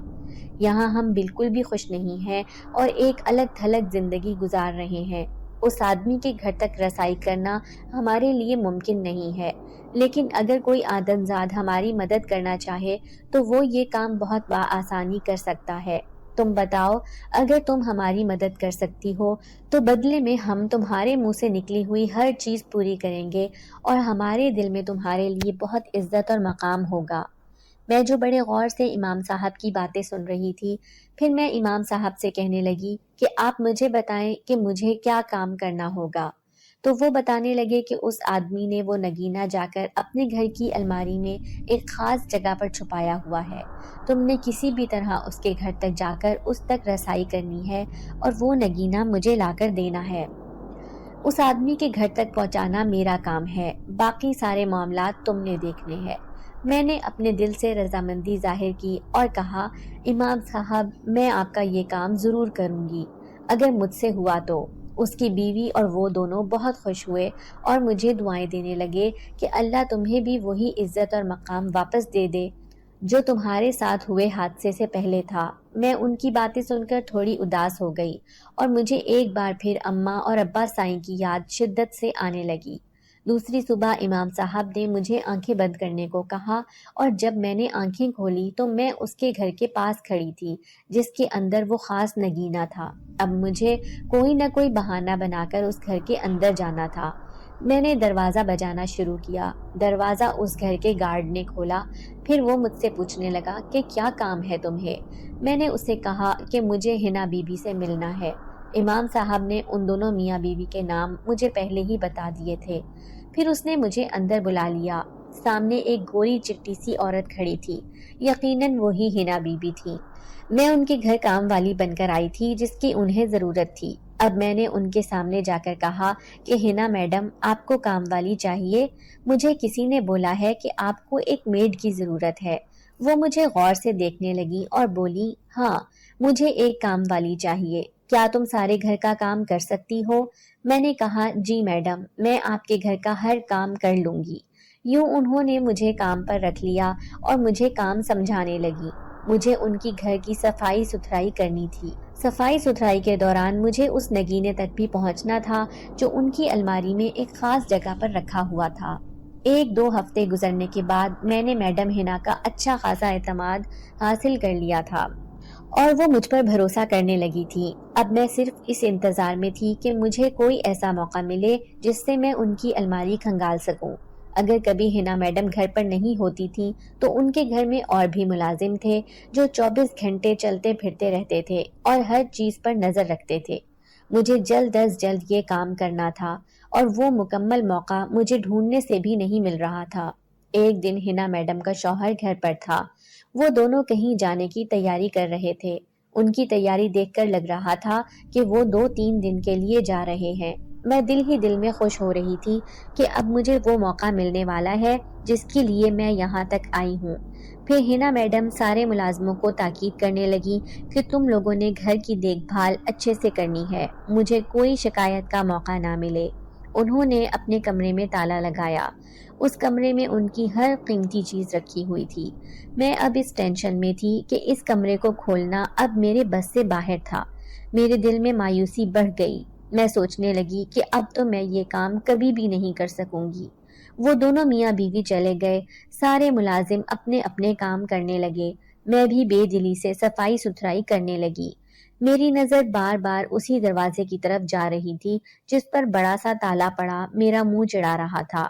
S2: یہاں ہم بالکل بھی خوش نہیں ہیں اور ایک الگ تھلگ زندگی گزار رہے ہیں۔ اس آدمی کے گھر تک رسائی کرنا ہمارے لیے ممکن نہیں ہے، لیکن اگر کوئی آدمزاد ہماری مدد کرنا چاہے تو وہ یہ کام بہت بآسانی کر سکتا ہے۔ تم بتاؤ، اگر تم ہماری مدد کر سکتی ہو تو بدلے میں ہم تمہارے منہ سے نکلی ہوئی ہر چیز پوری کریں گے اور ہمارے دل میں تمہارے لیے بہت عزت اور مقام ہوگا۔ میں جو بڑے غور سے امام صاحب کی باتیں سن رہی تھی، پھر میں امام صاحب سے کہنے لگی کہ آپ مجھے بتائیں کہ مجھے کیا کام کرنا ہوگا۔ تو وہ بتانے لگے کہ اس آدمی نے وہ نگینہ جا کر اپنے گھر کی الماری میں ایک خاص جگہ پر چھپایا ہوا ہے۔ تم نے کسی بھی طرح اس کے گھر تک جا کر اس تک رسائی کرنی ہے اور وہ نگینہ مجھے لا کر دینا ہے۔ اس آدمی کے گھر تک پہنچانا میرا کام ہے، باقی سارے معاملات تم نے دیکھنے ہیں۔ میں نے اپنے دل سے رضامندی ظاہر کی اور کہا، امام صاحب میں آپ کا یہ کام ضرور کروں گی اگر مجھ سے ہوا تو۔ اس کی بیوی اور وہ دونوں بہت خوش ہوئے اور مجھے دعائیں دینے لگے کہ اللہ تمہیں بھی وہی عزت اور مقام واپس دے دے جو تمہارے ساتھ ہوئے حادثے سے پہلے تھا۔ میں ان کی باتیں سن کر تھوڑی اداس ہو گئی اور مجھے ایک بار پھر اماں اور ابا سائیں کی یاد شدت سے آنے لگی۔ دوسری صبح امام صاحب نے مجھے آنکھیں بند کرنے کو کہا اور جب میں نے آنکھیں کھولی تو میں اس کے گھر کے پاس کھڑی تھی جس کے اندر وہ خاص نگینہ تھا۔ اب مجھے کوئی نہ کوئی بہانہ بنا کر اس گھر کے اندر جانا تھا۔ میں نے دروازہ بجانا شروع کیا۔ دروازہ اس گھر کے گارڈ نے کھولا۔ پھر وہ مجھ سے پوچھنے لگا کہ کیا کام ہے تمہیں؟ میں نے اسے کہا کہ مجھے حنا بی بی سے ملنا ہے۔ امام صاحب نے ان دونوں میاں بیوی کے نام مجھے پہلے ہی بتا دیے تھے۔ پھر اس نے مجھے اندر بلا لیا۔ سامنے ایک گوری چٹی سی عورت کھڑی تھی، یقیناً وہی حنا بی بی تھی۔ میں ان کے گھر کام والی بن کر آئی تھی جس کی انہیں ضرورت تھی۔ اب میں نے ان کے سامنے جا کر کہا کہ حنا میڈم، آپ کو کام والی چاہیے؟ مجھے کسی نے بولا ہے کہ آپ کو ایک میڈ کی ضرورت ہے۔ وہ مجھے غور سے دیکھنے لگی اور بولی، ہاں مجھے ایک کام والی چاہیے، کیا تم سارے گھر کا کام کر سکتی ہو؟ میں نے کہا، جی میڈم، میں آپ کے گھر کا ہر کام کر لوں گی۔ یوں انہوں نے مجھے کام پر رکھ لیا اور مجھے کام سمجھانے لگی۔ مجھے ان کی گھر کی صفائی ستھرائی کرنی تھی۔ صفائی ستھرائی کے دوران مجھے اس نگینے تک بھی پہنچنا تھا جو ان کی الماری میں ایک خاص جگہ پر رکھا ہوا تھا۔ 1-2 ہفتے گزرنے کے بعد میں نے میڈم حنا کا اچھا خاصا اعتماد حاصل کر لیا تھا اور وہ مجھ پر بھروسہ کرنے لگی تھی۔ اب میں صرف اس انتظار میں تھی کہ مجھے کوئی ایسا موقع ملے جس سے میں ان کی الماری کھنگال سکوں۔ اگر کبھی حنا میڈم گھر پر نہیں ہوتی تھی تو ان کے گھر میں اور بھی ملازم تھے جو 24 گھنٹے چلتے پھرتے رہتے تھے اور ہر چیز پر نظر رکھتے تھے۔ مجھے جلد از جلد یہ کام کرنا تھا اور وہ مکمل موقع مجھے ڈھونڈنے سے بھی نہیں مل رہا تھا۔ ایک دن حنا میڈم کا شوہر گھر پر تھا۔ وہ دونوں کہیں جانے کی تیاری کر رہے تھے۔ ان کی تیاری دیکھ کر لگ رہا تھا کہ وہ 2-3 دن کے لیے جا رہے ہیں۔ میں دل ہی دل میں خوش ہو رہی تھی کہ اب مجھے وہ موقع ملنے والا ہے جس کے لیے میں یہاں تک آئی ہوں۔ پھر حنا میڈم سارے ملازموں کو تاکید کرنے لگی کہ تم لوگوں نے گھر کی دیکھ بھال اچھے سے کرنی ہے، مجھے کوئی شکایت کا موقع نہ ملے۔ انہوں نے اپنے کمرے میں تالا لگایا۔ اس کمرے میں ان کی ہر قیمتی چیز رکھی ہوئی تھی۔ میں اب اس ٹینشن میں تھی کہ اس کمرے کو کھولنا اب میرے بس سے باہر تھا۔ میرے دل میں مایوسی بڑھ گئی۔ میں سوچنے لگی کہ اب تو میں یہ کام کبھی بھی نہیں کر سکوں گی۔ وہ دونوں میاں بیوی چلے گئے۔ سارے ملازم اپنے اپنے کام کرنے لگے۔ میں بھی بے دلی سے صفائی ستھرائی کرنے لگی۔ میری نظر بار بار اسی دروازے کی طرف جا رہی تھی جس پر بڑا سا تالا پڑا میرا منہ چڑھا رہا تھا۔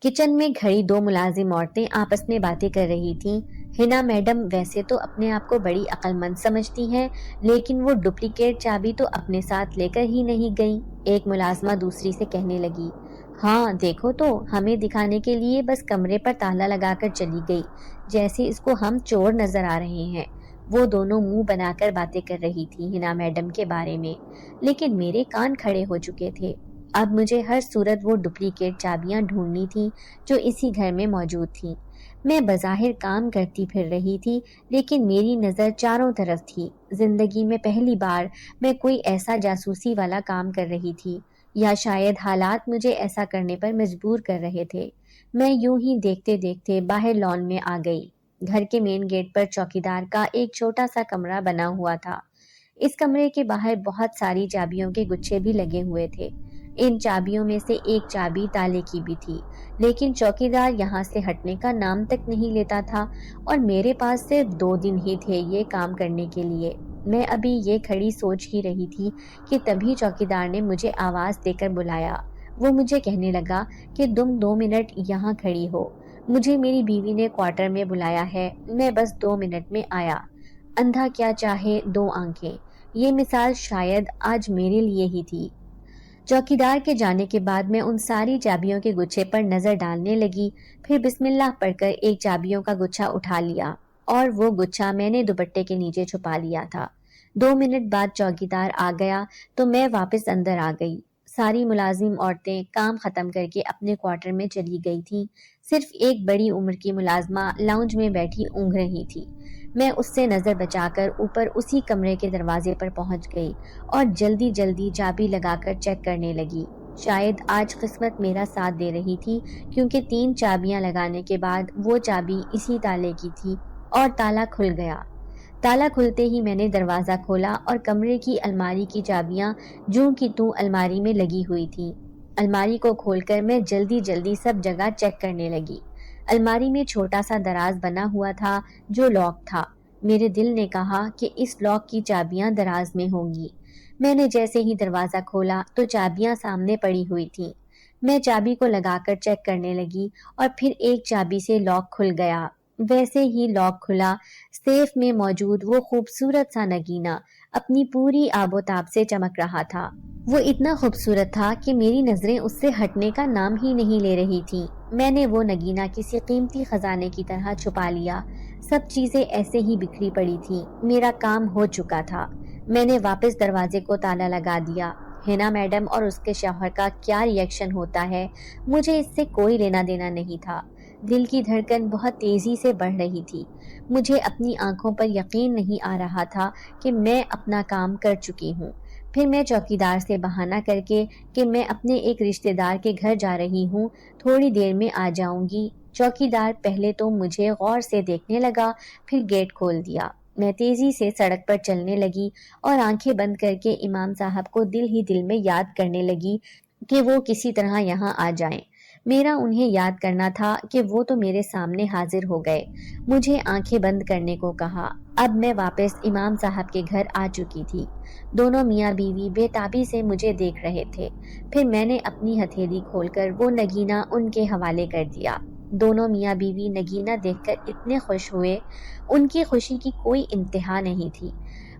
S2: کچن میں کھڑی 2 ملازم عورتیں آپس میں باتیں کر رہی تھیں۔ حنا میڈم ویسے تو اپنے آپ کو بڑی عقل مند سمجھتی ہیں، لیکن وہ ڈپلیکیٹ چابی تو اپنے ساتھ لے کر ہی نہیں گئیں۔ ایک ملازمہ دوسری سے کہنے لگی، ہاں دیکھو تو، ہمیں دکھانے کے لیے بس کمرے پر تالا لگا کر چلی گئی، جیسے اس کو ہم چور نظر آ رہے ہیں۔ وہ دونوں منہ بنا کر باتیں کر رہی تھی حنا میڈم کے بارے میں، لیکن میرے کان کھڑے ہو چکے تھے۔ اب مجھے ہر صورت وہ ڈپلیکیٹ چابیاں ڈھونڈنی تھی جو اسی گھر میں موجود تھیں۔ میں بظاہر کام کرتی پھر رہی تھی، لیکن میری نظر چاروں طرف تھی۔ زندگی میں پہلی بار میں کوئی ایسا جاسوسی والا کام کر رہی تھی، یا شاید حالات مجھے ایسا کرنے پر مجبور کر رہے تھے۔ میں یوں ہی دیکھتے دیکھتے باہر لان میں آ گئی۔ گھر کے مین گیٹ پر چوکیدار کا ایک چھوٹا سا کمرہ بنا ہوا تھا۔ اس کمرے کے باہر بہت ساری چابیوں کے گچھے بھی لگے ہوئے تھے۔ ان چابیوں میں سے ایک چابی تالے کی بھی تھی، لیکن چوکیدار یہاں سے ہٹنے کا نام تک نہیں لیتا تھا اور میرے پاس صرف 2 دن ہی تھے یہ کام کرنے کے لیے۔ میں ابھی یہ کھڑی سوچ ہی رہی تھی کہ تبھی چوکیدار نے مجھے آواز دے کر بلایا۔ وہ مجھے کہنے لگا کہ تم 2 منٹ یہاں کھڑی ہو، مجھے میری بیوی نے کوارٹر میں بلایا ہے، میں بس 2 منٹ میں آیا۔ اندھا کیا چاہے 2 آنکھیں، یہ مثال شاید آج میرے لیے ہی تھی۔ چوکیدار کے جانے کے بعد میں ان ساری چابیوں کے گچھے پر نظر ڈالنے لگی، پھر بسم اللہ پڑھ کر ایک چابیوں کا گچھا اٹھا لیا اور وہ گچھا میں نے دوپٹے کے نیچے چھپا لیا تھا۔ 2 منٹ بعد چوکیدار آ گیا تو میں واپس اندر آ گئی۔ ساری ملازم عورتیں کام ختم کر کے اپنے کوارٹر میں چلی گئی تھیں، صرف ایک بڑی عمر کی ملازمہ لاؤنج میں بیٹھی اونگھ رہی تھی۔ میں اس سے نظر بچا کر اوپر اسی کمرے کے دروازے پر پہنچ گئی اور جلدی جلدی چابی لگا کر چیک کرنے لگی۔ شاید آج قسمت میرا ساتھ دے رہی تھی، کیونکہ 3 چابیاں لگانے کے بعد وہ چابی اسی تالے کی تھی اور تالا کھل گیا۔ تالا کھلتے ہی میں نے دروازہ کھولا اور کمرے کی الماری کی چابیاں جوں کی توں الماری میں لگی ہوئی تھیں۔ الماری کو کھول کر میں جلدی جلدی سب جگہ چیک کرنے لگی۔ الماری میں چھوٹا سا دراز بنا ہوا تھا جو لاک تھا۔ میرے دل نے کہا کہ اس لاک کی چابیاں دراز میں ہوں گی۔ میں نے جیسے ہی دروازہ کھولا تو چابیاں سامنے پڑی ہوئی تھیں۔ میں چابی کو لگا کر چیک کرنے لگی اور پھر ایک چابی سے لاک کھل گیا۔ ویسے ہی لاک کھلا، سیف میں موجود وہ خوبصورت سا نگینہ اپنی پوری آب و تاب سے چمک رہا تھا۔ وہ اتنا خوبصورت تھا کہ میری نظریں اس سے ہٹنے کا نام ہی نہیں لے رہی تھیں۔ میں نے وہ نگینہ کسی قیمتی خزانے کی طرح چھپا لیا۔ سب چیزیں ایسے ہی بکھری پڑی تھیں۔ میرا کام ہو چکا تھا۔ میں نے واپس دروازے کو تالا لگا دیا۔ حنا میڈم اور اس کے شوہر کا کیا ری ایکشن ہوتا ہے، مجھے اس سے کوئی لینا دینا نہیں تھا۔ دل کی دھڑکن بہت تیزی سے بڑھ رہی تھی۔ مجھے اپنی آنکھوں پر یقین نہیں آ رہا تھا کہ میں اپنا کام کر چکی ہوں۔ پھر میں چوکیدار سے بہانہ کر کے کہ میں اپنے ایک رشتہ دار کے گھر جا رہی ہوں، تھوڑی دیر میں آ جاؤں گی۔ چوکیدار پہلے تو مجھے غور سے دیکھنے لگا، پھر گیٹ کھول دیا۔ میں تیزی سے سڑک پر چلنے لگی اور آنکھیں بند کر کے امام صاحب کو دل ہی دل میں یاد کرنے لگی کہ وہ کسی طرح یہاں آ جائیں۔ میرا انہیں یاد کرنا تھا کہ وہ تو میرے سامنے حاضر ہو گئے۔ مجھے آنکھیں بند کرنے کو کہا۔ اب میں واپس امام صاحب کے گھر آ چکی تھی۔ دونوں میاں بیوی بے تابی سے مجھے دیکھ رہے تھے۔ پھر میں نے اپنی ہتھیلی کھول کر وہ نگینہ ان کے حوالے کر دیا۔ دونوں میاں بیوی نگینہ دیکھ کر اتنے خوش ہوئے، ان کی خوشی کی کوئی انتہا نہیں تھی۔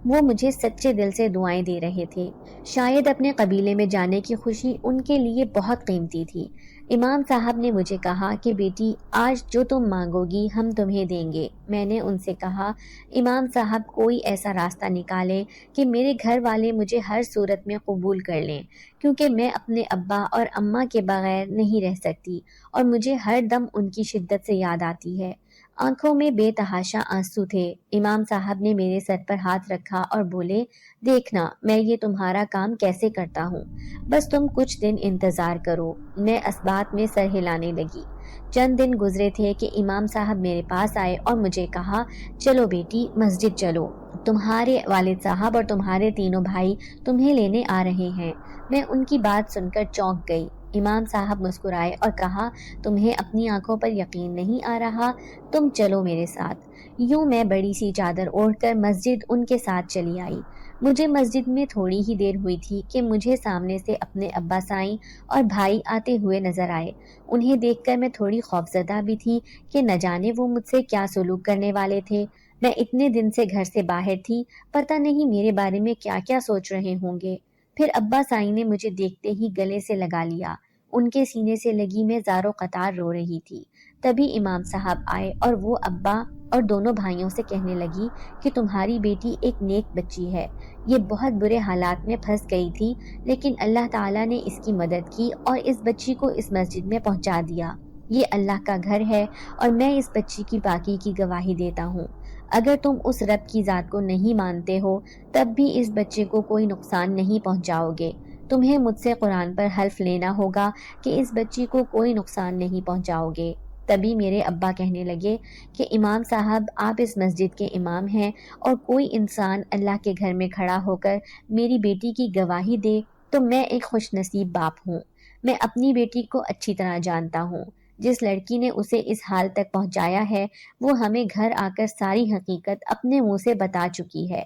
S2: وہ مجھے سچے دل سے دعائیں دے رہے تھے۔ شاید اپنے قبیلے میں جانے کی خوشی ان کے لیے بہت قیمتی تھی۔ امام صاحب نے مجھے کہا کہ بیٹی، آج جو تم مانگو گی ہم تمہیں دیں گے۔ میں نے ان سے کہا، امام صاحب کوئی ایسا راستہ نکالیں کہ میرے گھر والے مجھے ہر صورت میں قبول کر لیں، کیونکہ میں اپنے ابا اور اماں کے بغیر نہیں رہ سکتی اور مجھے ہر دم ان کی شدت سے یاد آتی ہے۔ آنکھوں میں بے تحاشا آنسو تھے۔ امام صاحب نے میرے سر پر ہاتھ رکھا اور بولے، دیکھنا میں یہ تمہارا کام کیسے کرتا ہوں، بس تم کچھ دن انتظار کرو۔ میں اسبات میں سر ہلانے لگی۔ چند دن گزرے تھے کہ امام صاحب میرے پاس آئے اور مجھے کہا، چلو بیٹی مسجد چلو، تمہارے والد صاحب اور تمہارے تینوں بھائی تمہیں لینے آ رہے ہیں۔ میں ان کی بات سن کر چونک گئی۔ امام صاحب مسکرائے اور کہا، تمہیں اپنی آنکھوں پر یقین نہیں آ رہا، تم چلو میرے ساتھ۔ یوں میں بڑی سی چادر اوڑھ کر مسجد ان کے ساتھ چلی آئی۔ مجھے مسجد میں تھوڑی ہی دیر ہوئی تھی کہ مجھے سامنے سے اپنے ابا سائیں اور بھائی آتے ہوئے نظر آئے۔ انہیں دیکھ کر میں تھوڑی خوفزدہ بھی تھی کہ نہ جانے وہ مجھ سے کیا سلوک کرنے والے تھے۔ میں اتنے دن سے گھر سے باہر تھی، پتہ نہیں میرے بارے میں کیا کیا سوچ رہے ہوں گے۔ پھر ابا سائیں نے مجھے دیکھتے ہی گلے سے لگا لیا۔ ان کے سینے سے لگی میں زار و قطار رو رہی تھی۔ تبھی امام صاحب آئے اور وہ ابا اور دونوں بھائیوں سے کہنے لگی کہ تمہاری بیٹی ایک نیک بچی ہے، یہ بہت برے حالات میں پھنس گئی تھی، لیکن اللہ تعالیٰ نے اس کی مدد کی اور اس بچی کو اس مسجد میں پہنچا دیا۔ یہ اللہ کا گھر ہے اور میں اس بچی کی پاکی کی گواہی دیتا ہوں۔ اگر تم اس رب کی ذات کو نہیں مانتے ہو تب بھی اس بچے کو کوئی نقصان نہیں پہنچاؤ گے۔ تمہیں مجھ سے قرآن پر حلف لینا ہوگا کہ اس بچی کو کوئی نقصان نہیں پہنچاؤ گے۔ تبھی میرے ابا کہنے لگے کہ امام صاحب آپ اس مسجد کے امام ہیں اور کوئی انسان اللہ کے گھر میں کھڑا ہو کر میری بیٹی کی گواہی دے تو میں ایک خوش نصیب باپ ہوں۔ میں اپنی بیٹی کو اچھی طرح جانتا ہوں۔ جس لڑکی نے اسے اس حال تک پہنچایا ہے وہ ہمیں گھر آ کر ساری حقیقت اپنے منہ سے بتا چکی ہے۔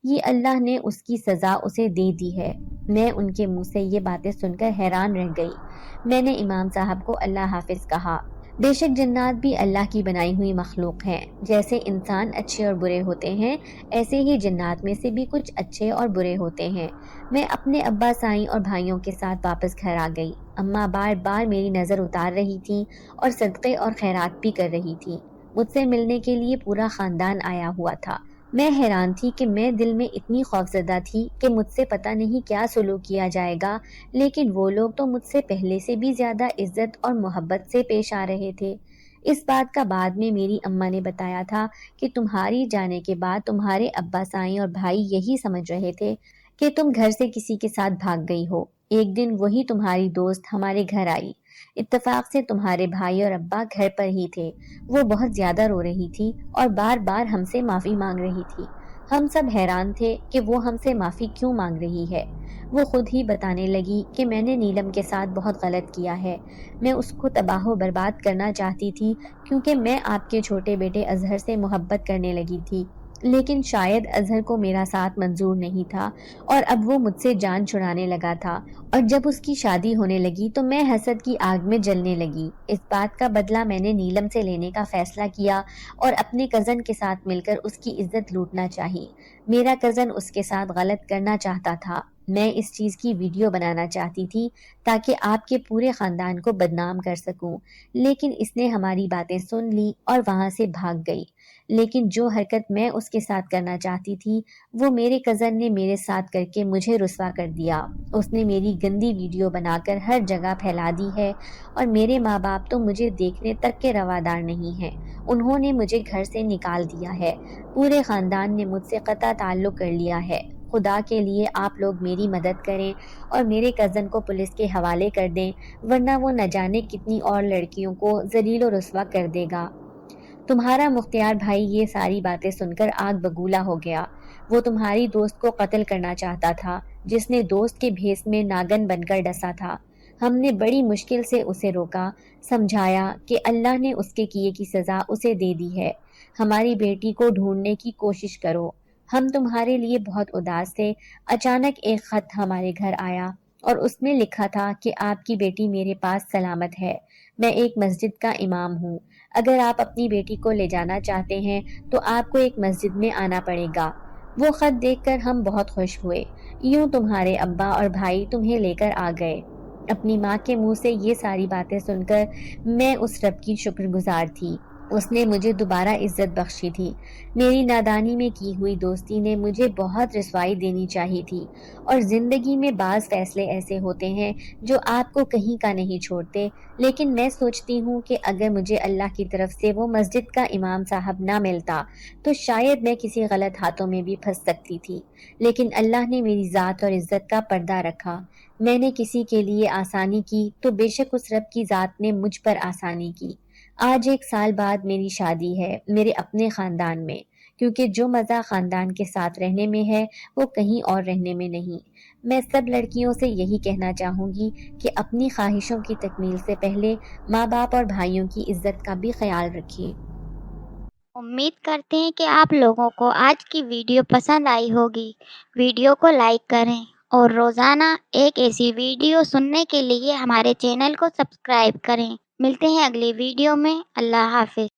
S2: یہ اللہ نے اس کی سزا اسے دے دی ہے۔ میں ان کے منہ سے یہ باتیں سن کر حیران رہ گئی۔ میں نے امام صاحب کو اللہ حافظ کہا۔ بے شک جنات بھی اللہ کی بنائی ہوئی مخلوق ہیں۔ جیسے انسان اچھے اور برے ہوتے ہیں، ایسے ہی جنات میں سے بھی کچھ اچھے اور برے ہوتے ہیں۔ میں اپنے ابا سائیں اور بھائیوں کے ساتھ واپس گھر آ گئی۔ اماں بار بار میری نظر اتار رہی تھیں اور صدقے اور خیرات بھی کر رہی تھیں۔ مجھ سے ملنے کے لیے پورا خاندان آیا ہوا تھا۔ میں حیران تھی کہ میں دل میں اتنی خوفزدہ تھی کہ مجھ سے پتہ نہیں کیا سلوک کیا جائے گا، لیکن وہ لوگ تو مجھ سے پہلے سے بھی زیادہ عزت اور محبت سے پیش آ رہے تھے۔ اس بات کا بعد میں میری اماں نے بتایا تھا کہ تمہاری جانے کے بعد تمہارے ابا سائیں اور بھائی یہی سمجھ رہے تھے کہ تم گھر سے کسی کے ساتھ بھاگ گئی ہو۔ ایک دن وہی تمہاری دوست ہمارے گھر آئی۔ اتفاق سے تمہارے بھائی اور ابا گھر پر ہی تھے۔ وہ بہت زیادہ رو رہی تھی اور بار بار ہم سے معافی مانگ رہی تھی۔ ہم سب حیران تھے کہ وہ ہم سے معافی کیوں مانگ رہی ہے۔ وہ خود ہی بتانے لگی کہ میں نے نیلم کے ساتھ بہت غلط کیا ہے۔ میں اس کو تباہ و برباد کرنا چاہتی تھی کیونکہ میں آپ کے چھوٹے بیٹے اظہر سے محبت کرنے لگی تھی، لیکن شاید اظہر کو میرا ساتھ منظور نہیں تھا اور اب وہ مجھ سے جان چھڑانے لگا تھا، اور جب اس کی شادی ہونے لگی تو میں حسد کی آگ میں جلنے لگی۔ اس بات کا بدلہ میں نے نیلم سے لینے کا فیصلہ کیا اور اپنے کزن کے ساتھ مل کر اس کی عزت لوٹنا چاہی۔ میرا کزن اس کے ساتھ غلط کرنا چاہتا تھا۔ میں اس چیز کی ویڈیو بنانا چاہتی تھی تاکہ آپ کے پورے خاندان کو بدنام کر سکوں، لیکن اس نے ہماری باتیں سن لی اور وہاں سے بھاگ گئی۔ لیکن جو حرکت میں اس کے ساتھ کرنا چاہتی تھی وہ میرے کزن نے میرے ساتھ کر کے مجھے رسوا کر دیا۔ اس نے میری گندی ویڈیو بنا کر ہر جگہ پھیلا دی ہے اور میرے ماں باپ تو مجھے دیکھنے تک کے روادار نہیں ہیں۔ انہوں نے مجھے گھر سے نکال دیا ہے۔ پورے خاندان نے مجھ سے قطع تعلق کر لیا ہے۔ خدا کے لیے آپ لوگ میری مدد کریں اور میرے کزن کو پولیس کے حوالے کر دیں، ورنہ وہ نہ جانے کتنی اور لڑکیوں کو ذلیل و رسوا کر دے گا۔ تمہارا مختار بھائی یہ ساری باتیں سن کر آگ بگولا ہو گیا۔ وہ تمہاری دوست کو قتل کرنا چاہتا تھا، جس نے دوست کے بھیس میں ناگن بن کر ڈسا تھا۔ ہم نے بڑی مشکل سے اسے روکا، سمجھایا کہ اللہ نے اس کے کیے کی سزا اسے دے دی ہے۔ ہماری بیٹی کو ڈھونڈنے کی کوشش کرو۔ ہم تمہارے لیے بہت اداس تھے۔ اچانک ایک خط ہمارے گھر آیا اور اس میں لکھا تھا کہ آپ کی بیٹی میرے پاس سلامت ہے۔ میں ایک مسجد کا امام ہوں۔ اگر آپ اپنی بیٹی کو لے جانا چاہتے ہیں تو آپ کو ایک مسجد میں آنا پڑے گا۔ وہ خط دیکھ کر ہم بہت خوش ہوئے۔ یوں تمہارے ابا اور بھائی تمہیں لے کر آ گئے۔ اپنی ماں کے منہ سے یہ ساری باتیں سن کر میں اس رب کی شکر گزار تھی۔ اس نے مجھے دوبارہ عزت بخشی تھی۔ میری نادانی میں کی ہوئی دوستی نے مجھے بہت رسوائی دینی چاہی تھی، اور زندگی میں بعض فیصلے ایسے ہوتے ہیں جو آپ کو کہیں کا نہیں چھوڑتے، لیکن میں سوچتی ہوں کہ اگر مجھے اللہ کی طرف سے وہ مسجد کا امام صاحب نہ ملتا تو شاید میں کسی غلط ہاتھوں میں بھی پھنس سکتی تھی، لیکن اللہ نے میری ذات اور عزت کا پردہ رکھا۔ میں نے کسی کے لیے آسانی کی تو بے شک اس رب کی ذات نے مجھ پر آسانی کی۔ آج 1 سال بعد میری شادی ہے میرے اپنے خاندان میں، کیونکہ جو مزہ خاندان کے ساتھ رہنے میں ہے وہ کہیں اور رہنے میں نہیں۔ میں سب لڑکیوں سے یہی کہنا چاہوں گی کہ اپنی خواہشوں کی تکمیل سے پہلے ماں باپ اور بھائیوں کی عزت کا بھی خیال رکھیے۔
S1: امید کرتے ہیں کہ آپ لوگوں کو آج کی ویڈیو پسند آئی ہوگی۔ ویڈیو کو لائک کریں اور روزانہ ایک ایسی ویڈیو سننے کے لیے ہمارے چینل کو سبسکرائب کریں۔ ملتے ہیں اگلی ویڈیو میں۔ اللہ حافظ۔